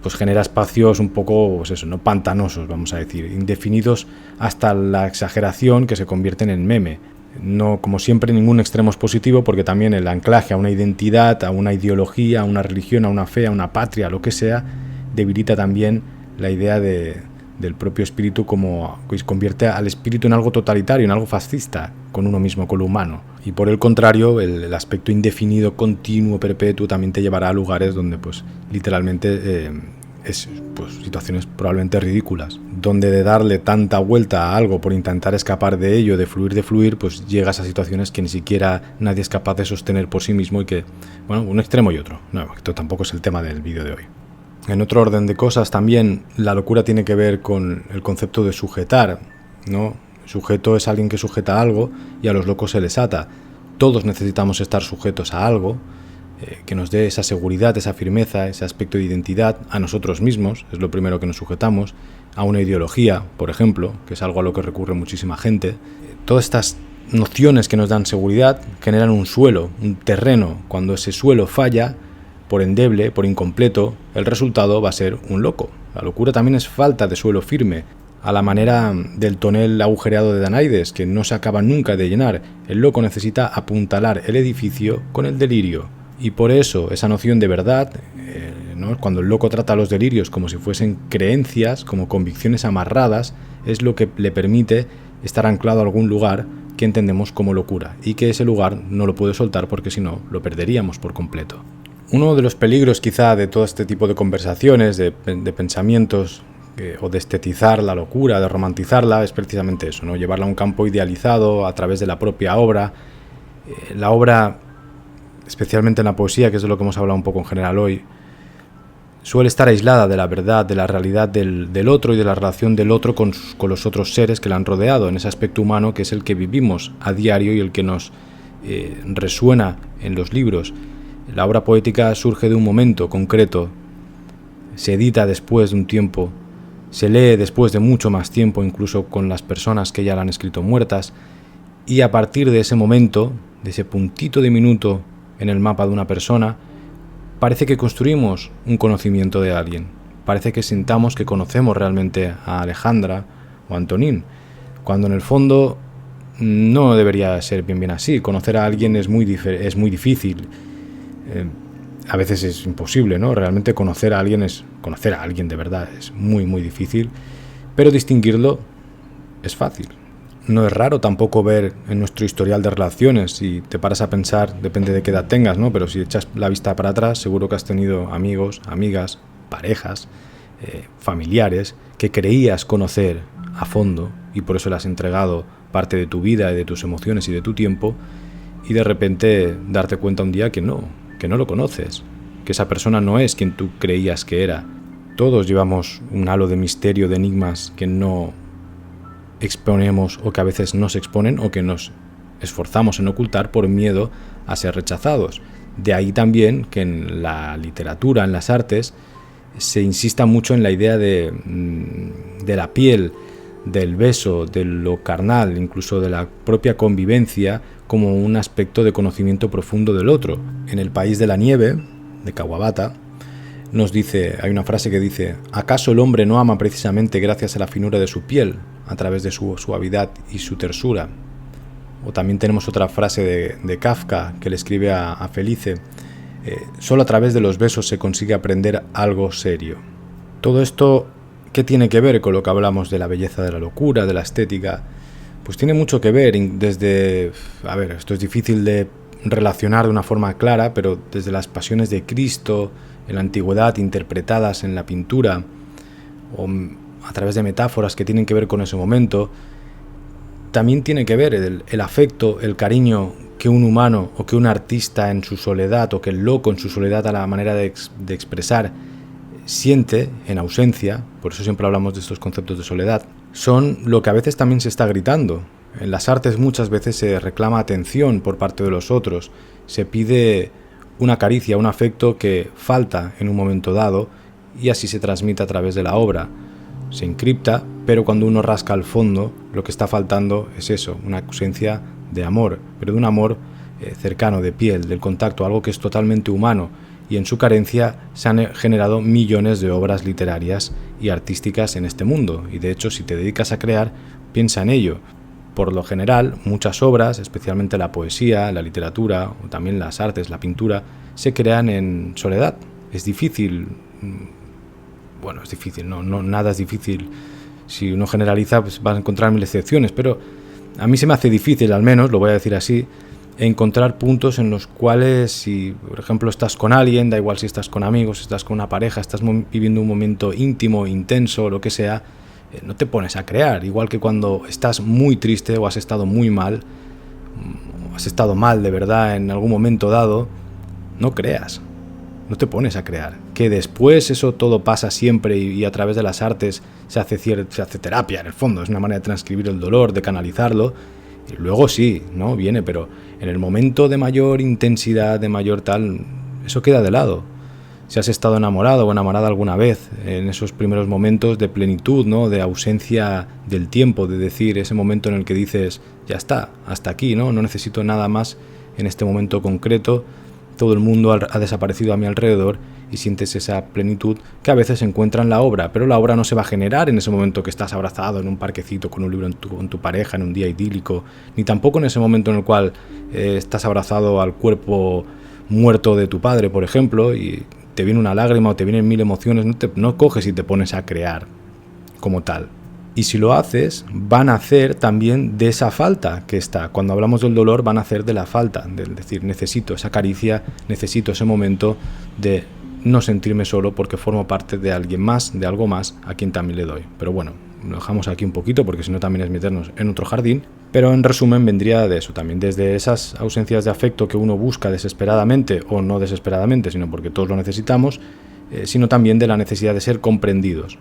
pues genera espacios un poco, pues eso, no pantanosos, vamos a decir, indefinidos hasta la exageración, que se convierten en meme. No, como siempre, ningún extremo es positivo, porque también el anclaje a una identidad, a una ideología, a una religión, a una fe, a una patria, lo que sea, debilita también la idea del propio espíritu, como convierte al espíritu en algo totalitario, en algo fascista con uno mismo, con lo humano. Y por el contrario, el aspecto indefinido, continuo, perpetuo, también te llevará a lugares donde pues literalmente es pues situaciones probablemente ridículas, donde de darle tanta vuelta a algo por intentar escapar de ello, de fluir, pues llegas a situaciones que ni siquiera nadie es capaz de sostener por sí mismo, y que, bueno, un extremo y otro. No, esto tampoco es el tema del vídeo de hoy. En otro orden de cosas, también la locura tiene que ver con el concepto de sujetar, ¿no? El sujeto es alguien que sujeta algo, y a los locos se les ata. Todos necesitamos estar sujetos a algo que nos dé esa seguridad, esa firmeza, ese aspecto de identidad. A nosotros mismos es lo primero que nos sujetamos, a una ideología, por ejemplo, que es algo a lo que recurre muchísima gente. Todas estas nociones que nos dan seguridad generan un suelo, un terreno. Cuando ese suelo falla, por endeble, por incompleto, el resultado va a ser un loco. La locura también es falta de suelo firme, a la manera del tonel agujereado de Danaides, que no se acaba nunca de llenar. El loco necesita apuntalar el edificio con el delirio. Y por eso esa noción de verdad, ¿no? Cuando el loco trata a los delirios como si fuesen creencias, como convicciones amarradas, es lo que le permite estar anclado a algún lugar que entendemos como locura, y que ese lugar no lo puede soltar, porque si no, lo perderíamos por completo. Uno de los peligros quizá de todo este tipo de conversaciones, de pensamientos, o de estetizar la locura, de romantizarla, es precisamente eso, ¿no? Llevarla a un campo idealizado a través de la propia obra. La obra, especialmente en la poesía, que es de lo que hemos hablado un poco en general hoy, suele estar aislada de la verdad, de la realidad del otro y de la relación del otro con los otros seres que la han rodeado, en ese aspecto humano que es el que vivimos a diario y el que nos resuena en los libros. La obra poética surge de un momento concreto, se edita después de un tiempo, se lee después de mucho más tiempo, incluso con las personas que ya la han escrito muertas, y a partir de ese momento, de ese puntito de minuto en el mapa de una persona, parece que construimos un conocimiento de alguien, parece que sintamos que conocemos realmente a Alejandra o a Antonín, cuando en el fondo no debería ser bien así. Conocer a alguien es muy difícil, a veces es imposible, ¿no? Realmente conocer a alguien de verdad es muy muy difícil, pero distinguirlo es fácil. No es raro tampoco ver en nuestro historial de relaciones, si te paras a pensar, depende de qué edad tengas, ¿no? Pero si echas la vista para atrás, seguro que has tenido amigos, amigas, parejas, familiares que creías conocer a fondo, y por eso le has entregado parte de tu vida, de tus emociones y de tu tiempo, y de repente darte cuenta un día que no lo conoces, que esa persona no es quien tú creías que era. Todos llevamos un halo de misterio, de enigmas que no exponemos, o que a veces nos exponen, o que nos esforzamos en ocultar por miedo a ser rechazados. De ahí también que en la literatura, en las artes, se insista mucho en la idea de la piel, del beso, de lo carnal, incluso de la propia convivencia, como un aspecto de conocimiento profundo del otro. En El país de la nieve, de Kawabata, hay una frase que dice: ¿acaso el hombre no ama precisamente gracias a la finura de su piel, a través de su suavidad y su tersura? O también tenemos otra frase de Kafka, que le escribe a Felice: Solo a través de los besos se consigue aprender algo serio. Todo esto, ¿qué tiene que ver con lo que hablamos de la belleza de la locura, de la estética? Pues tiene mucho que ver desde... A ver, esto es difícil de relacionar de una forma clara, pero desde las pasiones de Cristo en la antigüedad interpretadas en la pintura o a través de metáforas que tienen que ver con ese momento, también tiene que ver el afecto, el cariño que un humano o que un artista en su soledad o que el loco en su soledad a la manera de expresar siente en ausencia, por eso siempre hablamos de estos conceptos de soledad, son lo que a veces también se está gritando. En las artes muchas veces se reclama atención por parte de los otros, se pide una caricia, un afecto que falta en un momento dado y así se transmite a través de la obra. Se encripta, pero cuando uno rasca al fondo, lo que está faltando es eso, una ausencia de amor, pero de un amor cercano, de piel, del contacto, algo que es totalmente humano, y en su carencia se han generado millones de obras literarias y artísticas en este mundo, y de hecho si te dedicas a crear, piensa en ello. Por lo general, muchas obras, especialmente la poesía, la literatura, o también las artes, la pintura, se crean en soledad. Es difícil... Bueno, es difícil, no, nada es difícil. Si uno generaliza, pues vas a encontrar mil excepciones, pero a mí se me hace difícil, al menos, lo voy a decir así, encontrar puntos en los cuales, si por ejemplo estás con alguien, da igual si estás con amigos, si estás con una pareja, estás viviendo un momento íntimo, intenso, lo que sea, no te pones a crear. Igual que cuando estás muy triste o has estado muy mal, o has estado mal de verdad en algún momento dado, no creas. No te pones a crear. Que después eso todo pasa siempre y a través de las artes se hace terapia, en el fondo. Es una manera de transcribir el dolor, de canalizarlo. Y luego sí, ¿no? Viene, pero en el momento de mayor intensidad, de mayor tal, eso queda de lado. Si has estado enamorado o enamorada alguna vez, en esos primeros momentos de plenitud, ¿no? De ausencia del tiempo, de decir ese momento en el que dices, ya está, hasta aquí, ¿no? No necesito nada más en este momento concreto. Todo el mundo ha desaparecido a mi alrededor y sientes esa plenitud que a veces se encuentra en la obra, pero la obra no se va a generar en ese momento que estás abrazado en un parquecito con un libro con tu pareja en un día idílico, ni tampoco en ese momento en el cual estás abrazado al cuerpo muerto de tu padre, por ejemplo, y te viene una lágrima o te vienen mil emociones, no coges y te pones a crear como tal. Y si lo haces, van a hacer también de esa falta que está. Cuando hablamos del dolor, van a hacer de la falta. De decir, necesito esa caricia, necesito ese momento de no sentirme solo porque formo parte de alguien más, de algo más, a quien también le doy. Pero bueno, lo dejamos aquí un poquito porque si no también es meternos en otro jardín. Pero en resumen vendría de eso también, desde esas ausencias de afecto que uno busca desesperadamente, o no desesperadamente, sino porque todos lo necesitamos, sino también de la necesidad de ser comprendidos.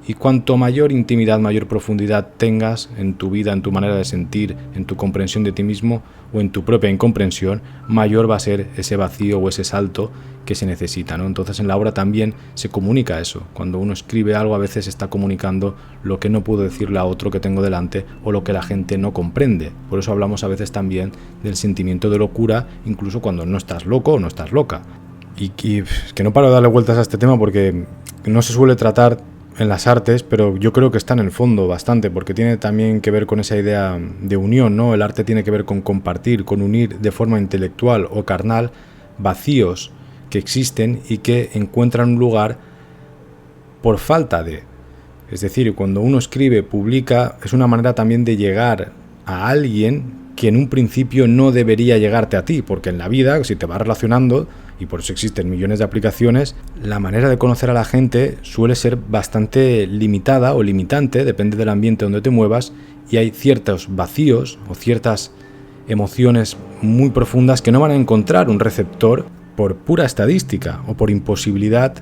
Y cuanto mayor intimidad, mayor profundidad tengas en tu vida, en tu manera de sentir, en tu comprensión de ti mismo o en tu propia incomprensión, mayor va a ser ese vacío o ese salto que se necesita, ¿no? Entonces en la obra también se comunica eso. Cuando uno escribe algo a veces está comunicando lo que no puedo decirle a otro que tengo delante o lo que la gente no comprende. Por eso hablamos a veces también del sentimiento de locura, incluso cuando no estás loco o no estás loca. Y que no paro de darle vueltas a este tema porque no se suele tratar en las artes, pero yo creo que está en el fondo bastante, porque tiene también que ver con esa idea de unión, ¿no? El arte tiene que ver con compartir, con unir de forma intelectual o carnal vacíos que existen y que encuentran un lugar por falta de. Es decir, cuando uno escribe, publica, es una manera también de llegar a alguien que en un principio no debería llegarte a ti, porque en la vida, si te vas relacionando, y por eso existen millones de aplicaciones, la manera de conocer a la gente suele ser bastante limitada o limitante, depende del ambiente donde te muevas, y hay ciertos vacíos o ciertas emociones muy profundas que no van a encontrar un receptor por pura estadística o por imposibilidad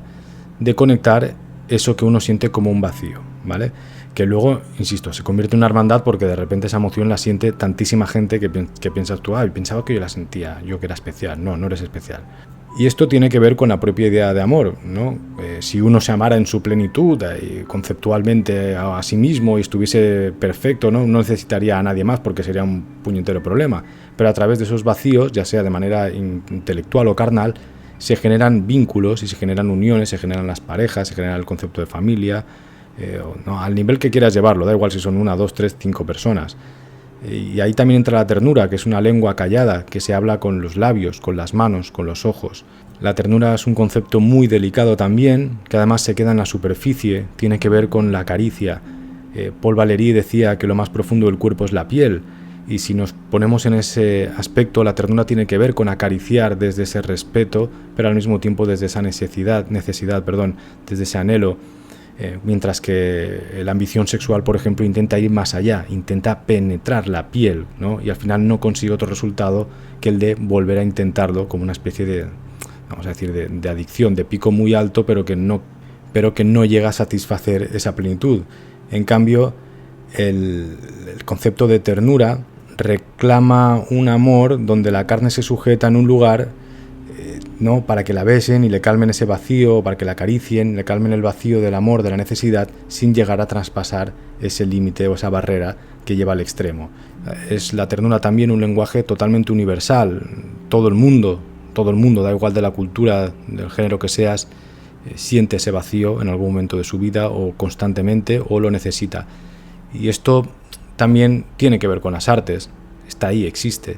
de conectar eso que uno siente como un vacío, ¿vale? Que luego, insisto, se convierte en una hermandad porque de repente esa emoción la siente tantísima gente que piensas tú, pensaba que yo la sentía, yo que era especial. No eres especial. Y esto tiene que ver con la propia idea de amor, ¿no? Si uno se amara en su plenitud, conceptualmente a sí mismo y estuviese perfecto, ¿no? No necesitaría a nadie más porque sería un puñetero problema. Pero a través de esos vacíos, ya sea de manera intelectual o carnal, se generan vínculos y se generan uniones, se generan las parejas, se genera el concepto de familia, no, al nivel que quieras llevarlo, da igual si son 1, 2, 3, 5 personas. Y ahí también entra la ternura, que es una lengua callada, que se habla con los labios, con las manos, con los ojos. La ternura es un concepto muy delicado también, que además se queda en la superficie, tiene que ver con la caricia. Paul Valéry decía que lo más profundo del cuerpo es la piel, y si nos ponemos en ese aspecto, la ternura tiene que ver con acariciar desde ese respeto, pero al mismo tiempo desde esa necesidad, desde ese anhelo, mientras que la ambición sexual, por ejemplo, intenta ir más allá, intenta penetrar la piel, ¿no? Y al final no consigue otro resultado que el de volver a intentarlo como una especie de, vamos a decir, de adicción, de pico muy alto, pero que no llega a satisfacer esa plenitud. En cambio, el concepto de ternura reclama un amor donde la carne se sujeta en un lugar, ¿no?, para que la besen y le calmen ese vacío, para que la acaricien, le calmen el vacío del amor, de la necesidad, sin llegar a traspasar ese límite o esa barrera que lleva al extremo. Es la ternura también un lenguaje totalmente universal. Todo el mundo, da igual de la cultura, del género que seas, siente ese vacío en algún momento de su vida o constantemente o lo necesita. Y esto también tiene que ver con las artes. Está ahí, existe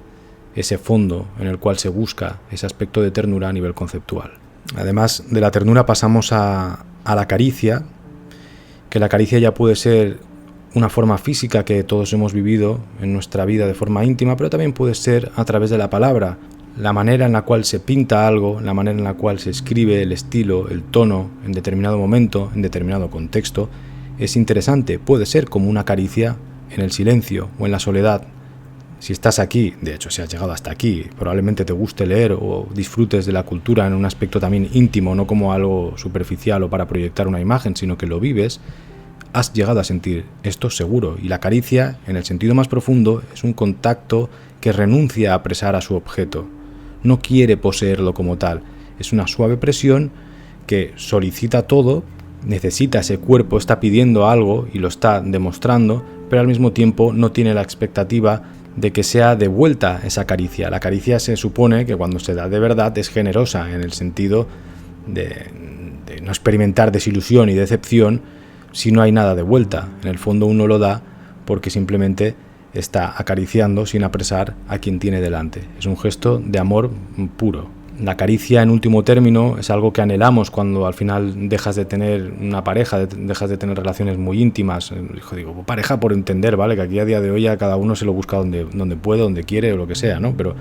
ese fondo en el cual se busca ese aspecto de ternura a nivel conceptual. Además de la ternura pasamos a la caricia, que la caricia ya puede ser una forma física que todos hemos vivido en nuestra vida de forma íntima, pero también puede ser a través de la palabra. La manera en la cual se pinta algo, la manera en la cual se escribe, el estilo, el tono, en determinado momento, en determinado contexto, es interesante. Puede ser como una caricia en el silencio o en la soledad. Si estás aquí, de hecho si has llegado hasta aquí, probablemente te guste leer o disfrutes de la cultura en un aspecto también íntimo, no como algo superficial o para proyectar una imagen, sino que lo vives, has llegado a sentir esto seguro. Y la caricia, en el sentido más profundo, es un contacto que renuncia a apresar a su objeto. No quiere poseerlo como tal. Es una suave presión que solicita todo, necesita ese cuerpo, está pidiendo algo y lo está demostrando, pero al mismo tiempo no tiene la expectativa de que sea de vuelta esa caricia. La caricia se supone que cuando se da de verdad es generosa, en el sentido de no experimentar desilusión y decepción si no hay nada de vuelta. En el fondo uno lo da porque simplemente está acariciando sin apresar a quien tiene delante. Es un gesto de amor puro. La caricia, en último término, es algo que anhelamos cuando al final dejas de tener una pareja, dejas de tener relaciones muy íntimas. Digo, pareja por entender, ¿vale? Que aquí a día de hoy ya cada uno se lo busca donde puede, donde quiere o lo que sea, ¿no? Pero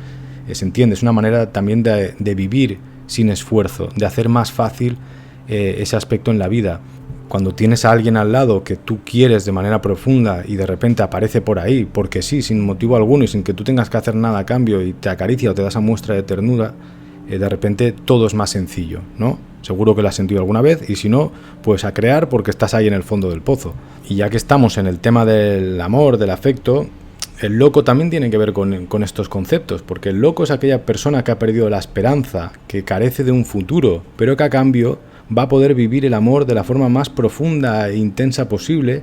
se entiende, es una manera también de vivir sin esfuerzo, de hacer más fácil ese aspecto en la vida. Cuando tienes a alguien al lado que tú quieres de manera profunda y de repente aparece por ahí, porque sí, sin motivo alguno y sin que tú tengas que hacer nada a cambio y te acaricia o te da esa muestra de ternura, de repente todo es más sencillo, ¿no? Seguro que lo has sentido alguna vez y si no, pues a crear porque estás ahí en el fondo del pozo. Y ya que estamos en el tema del amor, del afecto, el loco también tiene que ver con estos conceptos, porque el loco es aquella persona que ha perdido la esperanza, que carece de un futuro, pero que a cambio va a poder vivir el amor de la forma más profunda e intensa posible,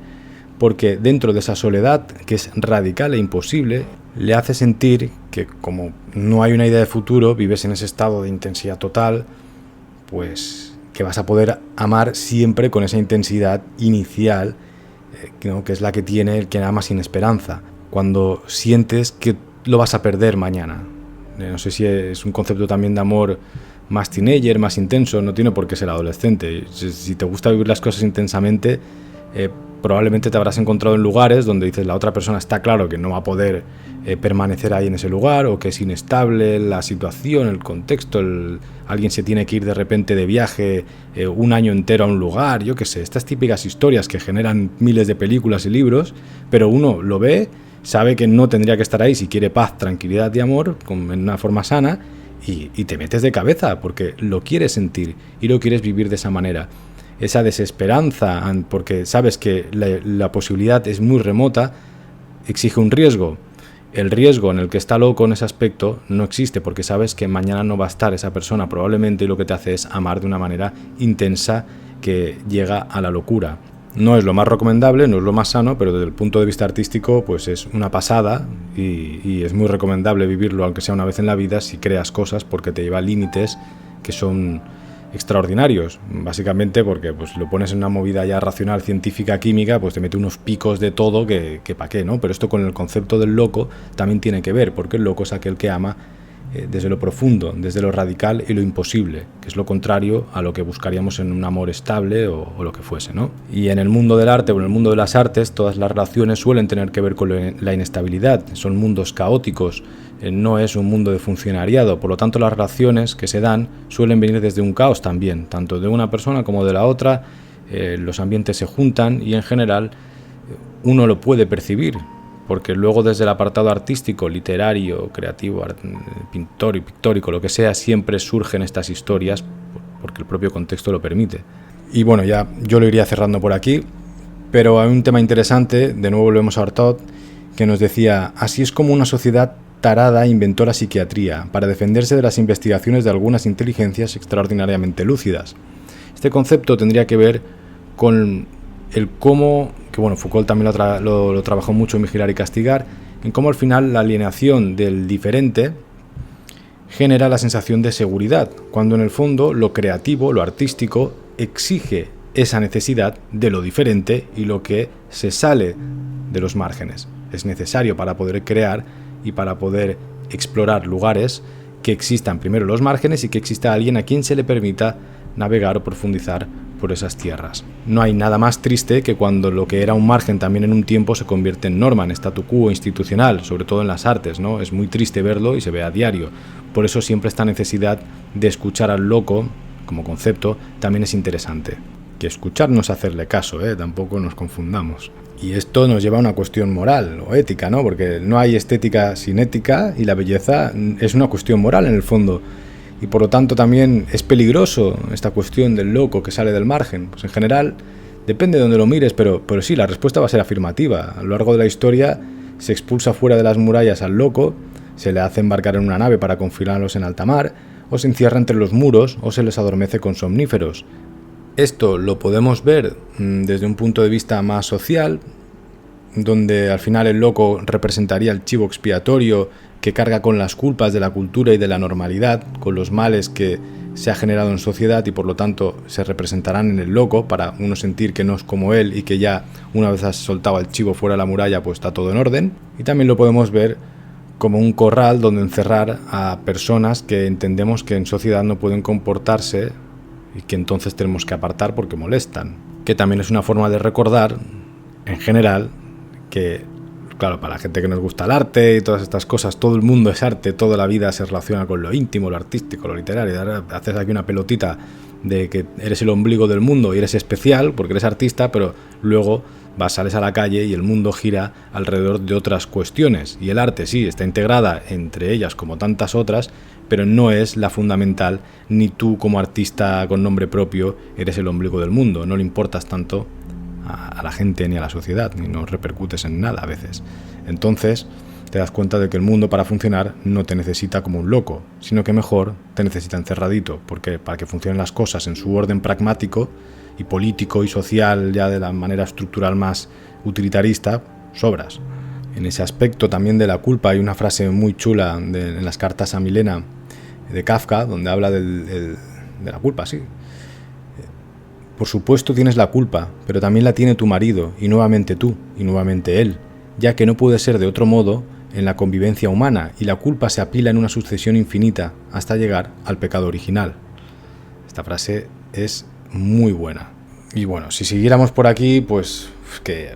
porque dentro de esa soledad, que es radical e imposible, le hace sentir que como no hay una idea de futuro, vives en ese estado de intensidad total, pues que vas a poder amar siempre con esa intensidad inicial, ¿no?, que es la que tiene el que ama sin esperanza, cuando sientes que lo vas a perder mañana. No sé si es un concepto también de amor más teenager, más intenso, no tiene por qué ser adolescente. Si te gusta vivir las cosas intensamente, probablemente te habrás encontrado en lugares donde dices la otra persona está claro que no va a poder permanecer ahí en ese lugar, o que es inestable la situación, el contexto, alguien se tiene que ir de repente de viaje un año entero a un lugar, yo qué sé, estas típicas historias que generan miles de películas y libros, pero uno lo ve, sabe que no tendría que estar ahí si quiere paz, tranquilidad y amor en una forma sana, y te metes de cabeza porque lo quieres sentir y lo quieres vivir de esa manera. Esa desesperanza, porque sabes que la posibilidad es muy remota, exige un riesgo. El riesgo en el que está loco en ese aspecto no existe, porque sabes que mañana no va a estar esa persona probablemente, y lo que te hace es amar de una manera intensa que llega a la locura. No es lo más recomendable, no es lo más sano, pero desde el punto de vista artístico pues es una pasada y es muy recomendable vivirlo, aunque sea una vez en la vida, si creas cosas, porque te lleva a límites que son extraordinarios, básicamente porque pues lo pones en una movida ya racional, científica, química, pues te mete unos picos de todo que pa' qué, ¿no? Pero esto con el concepto del loco también tiene que ver, porque el loco es aquel que ama desde lo profundo, desde lo radical y lo imposible, que es lo contrario a lo que buscaríamos en un amor estable o lo que fuese, ¿no? Y en el mundo del arte o en el mundo de las artes, todas las relaciones suelen tener que ver con la inestabilidad, son mundos caóticos, no es un mundo de funcionariado, por lo tanto las relaciones que se dan suelen venir desde un caos también, tanto de una persona como de la otra, los ambientes se juntan y en general uno lo puede percibir, porque luego desde el apartado artístico, literario, creativo, pictórico, lo que sea, siempre surgen estas historias porque el propio contexto lo permite. Y bueno, ya yo lo iría cerrando por aquí, pero hay un tema interesante, de nuevo volvemos a Artaud, que nos decía: así es como una sociedad tarada inventó la psiquiatría, para defenderse de las investigaciones de algunas inteligencias extraordinariamente lúcidas. Este concepto tendría que ver con el cómo, que bueno, Foucault también lo trabajó mucho en Vigilar y Castigar, en cómo al final la alienación del diferente genera la sensación de seguridad, cuando en el fondo lo creativo, lo artístico, exige esa necesidad de lo diferente y lo que se sale de los márgenes. Es necesario para poder crear y para poder explorar lugares que existan primero los márgenes y que exista alguien a quien se le permita navegar o profundizar por esas tierras. No hay nada más triste que cuando lo que era un margen también en un tiempo se convierte en norma, en statu quo institucional, sobre todo en las artes, ¿no? Es muy triste verlo y se ve a diario. Por eso siempre esta necesidad de escuchar al loco, como concepto, también es interesante. Que escuchar no es hacerle caso, tampoco nos confundamos. Y esto nos lleva a una cuestión moral o ética, ¿no? Porque no hay estética sin ética y la belleza es una cuestión moral en el fondo. Y por lo tanto también es peligroso esta cuestión del loco que sale del margen. Pues en general depende de donde lo mires, pero sí, la respuesta va a ser afirmativa. A lo largo de la historia se expulsa fuera de las murallas al loco, se le hace embarcar en una nave para confinarlos en alta mar, o se encierra entre los muros, o se les adormece con somníferos. Esto lo podemos ver desde un punto de vista más social, donde al final el loco representaría el chivo expiatorio que carga con las culpas de la cultura y de la normalidad, con los males que se ha generado en sociedad y por lo tanto se representarán en el loco para uno sentir que no es como él y que ya una vez has soltado al chivo fuera de la muralla pues está todo en orden. Y también lo podemos ver como un corral donde encerrar a personas que entendemos que en sociedad no pueden comportarse y que entonces tenemos que apartar porque molestan, que también es una forma de recordar en general que, claro, para la gente que nos gusta el arte y todas estas cosas, todo el mundo es arte, toda la vida se relaciona con lo íntimo, lo artístico, lo literario. Ahora haces aquí una pelotita de que eres el ombligo del mundo y eres especial porque eres artista, pero luego sales a la calle y el mundo gira alrededor de otras cuestiones. Y el arte sí, está integrada entre ellas como tantas otras, pero no es la fundamental, ni tú como artista con nombre propio eres el ombligo del mundo, no le importas tanto a la gente ni a la sociedad, ni no repercutes en nada a veces. Entonces te das cuenta de que el mundo para funcionar no te necesita como un loco, sino que mejor te necesita encerradito, porque para que funcionen las cosas en su orden pragmático y político y social, ya de la manera estructural más utilitarista, sobras. En ese aspecto también de la culpa hay una frase muy chula en las cartas a Milena de Kafka, donde habla de la culpa, sí. Por supuesto tienes la culpa, pero también la tiene tu marido, y nuevamente tú, y nuevamente él, ya que no puede ser de otro modo en la convivencia humana, y la culpa se apila en una sucesión infinita hasta llegar al pecado original. Esta frase es muy buena. Y bueno, si siguiéramos por aquí, pues que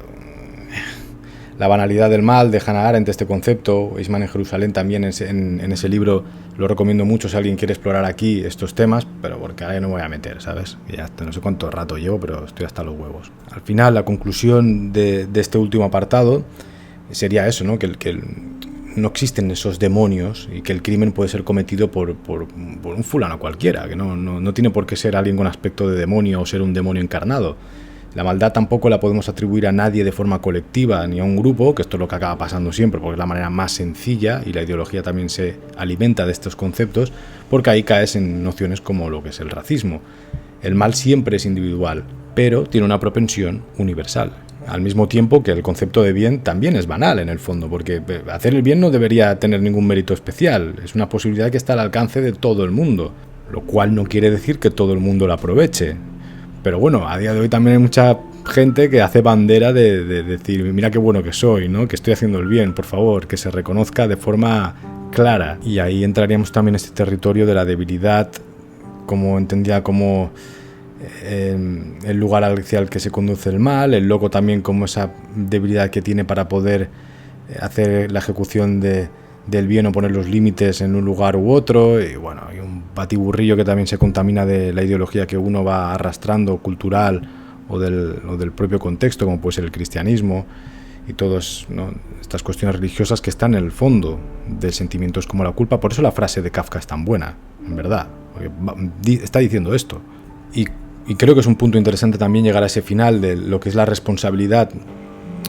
la banalidad del mal de Hannah Arendt, este concepto, Eichmann en Jerusalén también en ese libro lo recomiendo mucho si alguien quiere explorar aquí estos temas, pero porque ahora ya no me voy a meter, ¿sabes? Ya no sé cuánto rato llevo, pero estoy hasta los huevos. Al final, la conclusión de este último apartado sería eso, ¿no? Que no existen esos demonios y que el crimen puede ser cometido por un fulano cualquiera, que no tiene por qué ser alguien con aspecto de demonio o ser un demonio encarnado. La maldad tampoco la podemos atribuir a nadie de forma colectiva ni a un grupo, que esto es lo que acaba pasando siempre, porque es la manera más sencilla y la ideología también se alimenta de estos conceptos, porque ahí caes en nociones como lo que es el racismo. El mal siempre es individual, pero tiene una propensión universal. Al mismo tiempo que el concepto de bien también es banal en el fondo, porque hacer el bien no debería tener ningún mérito especial, es una posibilidad que está al alcance de todo el mundo, lo cual no quiere decir que todo el mundo lo aproveche. Pero bueno, a día de hoy también hay mucha gente que hace bandera de decir, mira qué bueno que soy, ¿no? Que estoy haciendo el bien, por favor, que se reconozca de forma clara. Y ahí entraríamos también en este territorio de la debilidad, como entendía como el lugar hacia el que se conduce el mal, el loco también como esa debilidad que tiene para poder hacer la ejecución del bien o poner los límites en un lugar u otro, y bueno, hay un batiburrillo que también se contamina de la ideología que uno va arrastrando, cultural o del propio contexto, como puede ser el cristianismo y todas, ¿no?, estas cuestiones religiosas que están en el fondo de sentimientos como la culpa. Por eso la frase de Kafka es tan buena, en verdad, porque está diciendo esto. Y creo que es un punto interesante también llegar a ese final de lo que es la responsabilidad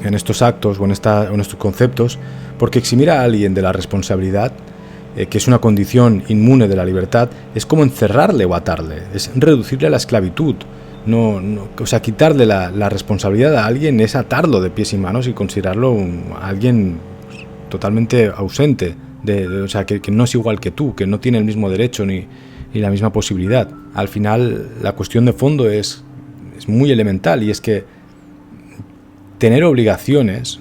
en estos actos o en estos conceptos, porque eximir a alguien de la responsabilidad, que es una condición inmune de la libertad, es como encerrarle o atarle, es reducirle a la esclavitud. O sea, quitarle la responsabilidad a alguien es atarlo de pies y manos y considerarlo alguien totalmente ausente, o sea, que no es igual que tú, que no tiene el mismo derecho ni la misma posibilidad. Al final, la cuestión de fondo es muy elemental, y es que tener obligaciones,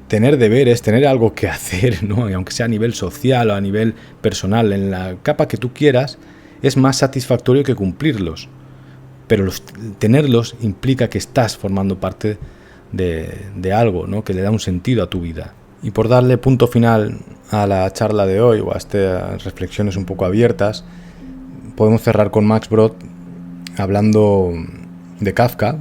tener deberes, tener algo que hacer, ¿no?, y aunque sea a nivel social o a nivel personal, en la capa que tú quieras, es más satisfactorio que cumplirlos. Pero tenerlos implica que estás formando parte de algo, ¿no?, que le da un sentido a tu vida. Y por darle punto final a la charla de hoy, o a estas reflexiones un poco abiertas, podemos cerrar con Max Brod hablando de Kafka,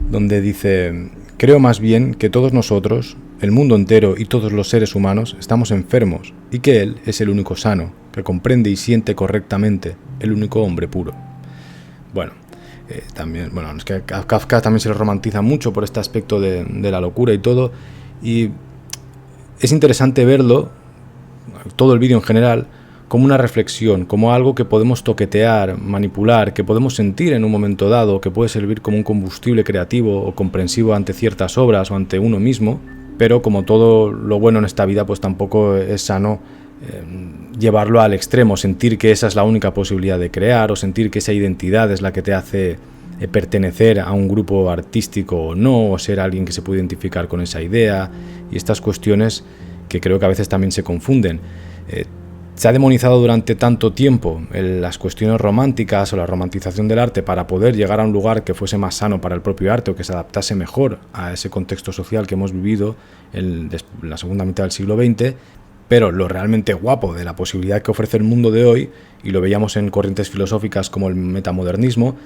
donde dice: creo más bien que todos nosotros, el mundo entero y todos los seres humanos, estamos enfermos, y que él es el único sano, que comprende y siente correctamente, el único hombre puro. Bueno, también, es que a Kafka también se le romantiza mucho por este aspecto de la locura y todo, y es interesante verlo, todo el vídeo en general, como una reflexión, como algo que podemos toquetear, manipular, que podemos sentir en un momento dado, que puede servir como un combustible creativo o comprensivo ante ciertas obras o ante uno mismo, pero como todo lo bueno en esta vida, pues tampoco es sano llevarlo al extremo, sentir que esa es la única posibilidad de crear, o sentir que esa identidad es la que te hace pertenecer a un grupo artístico o no, o ser alguien que se puede identificar con esa idea, y estas cuestiones que creo que a veces también se confunden. Se ha demonizado durante tanto tiempo las cuestiones románticas o la romantización del arte para poder llegar a un lugar que fuese más sano para el propio arte, o que se adaptase mejor a ese contexto social que hemos vivido en la segunda mitad del siglo XX, pero lo realmente guapo de la posibilidad que ofrece el mundo de hoy, y lo veíamos en corrientes filosóficas como el metamodernismo,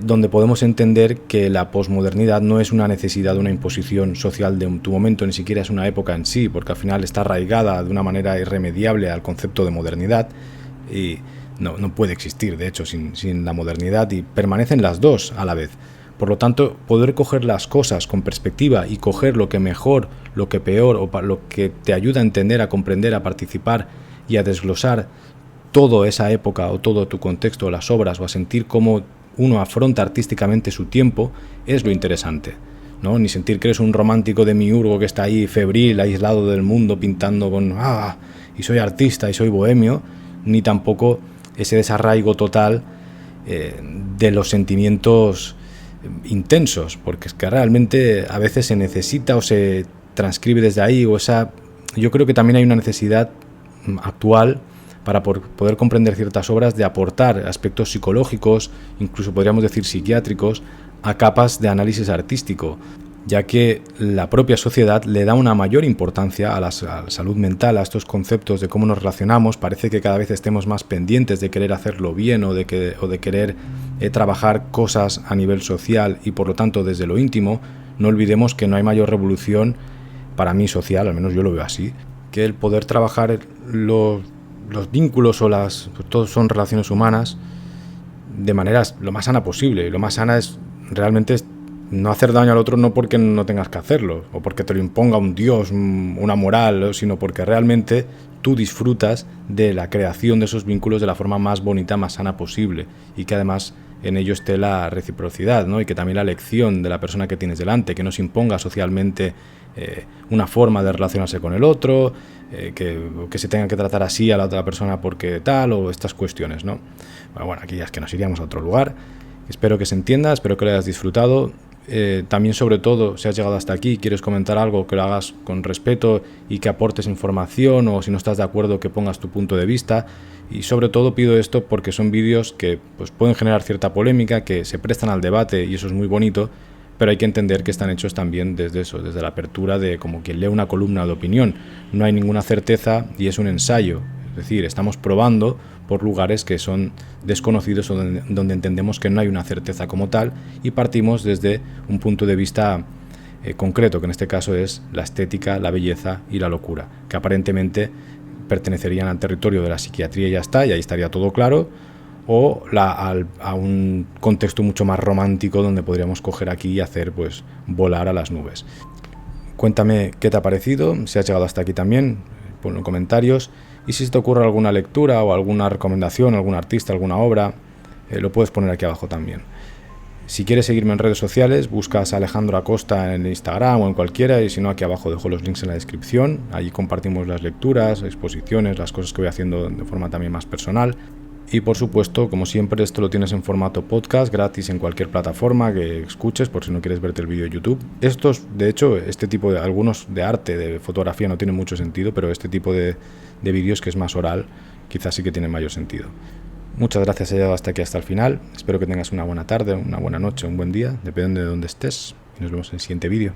donde podemos entender que la posmodernidad no es una necesidad, una imposición social de tu momento, ni siquiera es una época en sí, porque al final está arraigada de una manera irremediable al concepto de modernidad, y no puede existir, de hecho, sin la modernidad, y permanecen las dos a la vez. Por lo tanto, poder coger las cosas con perspectiva y coger lo que mejor, lo que peor, o lo que te ayuda a entender, a comprender, a participar y a desglosar toda esa época o todo tu contexto, las obras, o a sentir cómo uno afronta artísticamente su tiempo, es lo interesante, ¿no? Ni sentir que eres un romántico de miurgo que está ahí febril, aislado del mundo, pintando y soy artista y soy bohemio, ni tampoco ese desarraigo total de los sentimientos intensos, porque es que realmente a veces se necesita o se transcribe desde ahí, yo creo que también hay una necesidad actual para poder comprender ciertas obras, de aportar aspectos psicológicos, incluso podríamos decir psiquiátricos, a capas de análisis artístico, ya que la propia sociedad le da una mayor importancia a la salud mental, a estos conceptos de cómo nos relacionamos. Parece que cada vez estemos más pendientes de querer hacerlo bien, o de querer trabajar cosas a nivel social y por lo tanto desde lo íntimo. No olvidemos que no hay mayor revolución, para mí social, al menos yo lo veo así, que el poder trabajar los vínculos pues todos son relaciones humanas de manera lo más sana posible. Y lo más sana es realmente no hacer daño al otro, no porque no tengas que hacerlo o porque te lo imponga un dios, una moral, sino porque realmente tú disfrutas de la creación de esos vínculos de la forma más bonita, más sana posible, y que además en ello esté la reciprocidad, ¿no? Y que también la elección de la persona que tienes delante, que no se imponga socialmente una forma de relacionarse con el otro, que se tenga que tratar así a la otra persona porque tal, o estas cuestiones, ¿no? Bueno, aquí ya es que nos iríamos a otro lugar. Espero que se entienda, espero que lo hayas disfrutado. También, sobre todo, si has llegado hasta aquí, quieres comentar algo, que lo hagas con respeto y que aportes información, o si no estás de acuerdo, que pongas tu punto de vista. Y sobre todo pido esto porque son vídeos que pues, pueden generar cierta polémica, que se prestan al debate, y eso es muy bonito, pero hay que entender que están hechos también desde eso, desde la apertura de como quien lee una columna de opinión. No hay ninguna certeza y es un ensayo. Es decir, estamos probando por lugares que son desconocidos o donde entendemos que no hay una certeza como tal, y partimos desde un punto de vista concreto, que en este caso es la estética, la belleza y la locura, que aparentemente pertenecerían al territorio de la psiquiatría y ya está, y ahí estaría todo claro, o a un contexto mucho más romántico donde podríamos coger aquí y hacer pues volar a las nubes. Cuéntame qué te ha parecido, si has llegado hasta aquí también, ponlo en comentarios. Y si se te ocurre alguna lectura o alguna recomendación, algún artista, alguna obra, lo puedes poner aquí abajo también. Si quieres seguirme en redes sociales, buscas a Alejandro Acosta en Instagram o en cualquiera, y si no, aquí abajo dejo los links en la descripción. Allí compartimos las lecturas, exposiciones, las cosas que voy haciendo de forma también más personal. Y por supuesto, como siempre, esto lo tienes en formato podcast, gratis en cualquier plataforma que escuches, por si no quieres verte el vídeo de YouTube. Estos, de hecho, este tipo de, algunos de arte, de fotografía, no tienen mucho sentido, pero este tipo de vídeos que es más oral, quizás sí que tienen mayor sentido. Muchas gracias por haber llegado hasta aquí, hasta el final. Espero que tengas una buena tarde, una buena noche, un buen día, dependiendo de dónde estés. Y nos vemos en el siguiente vídeo.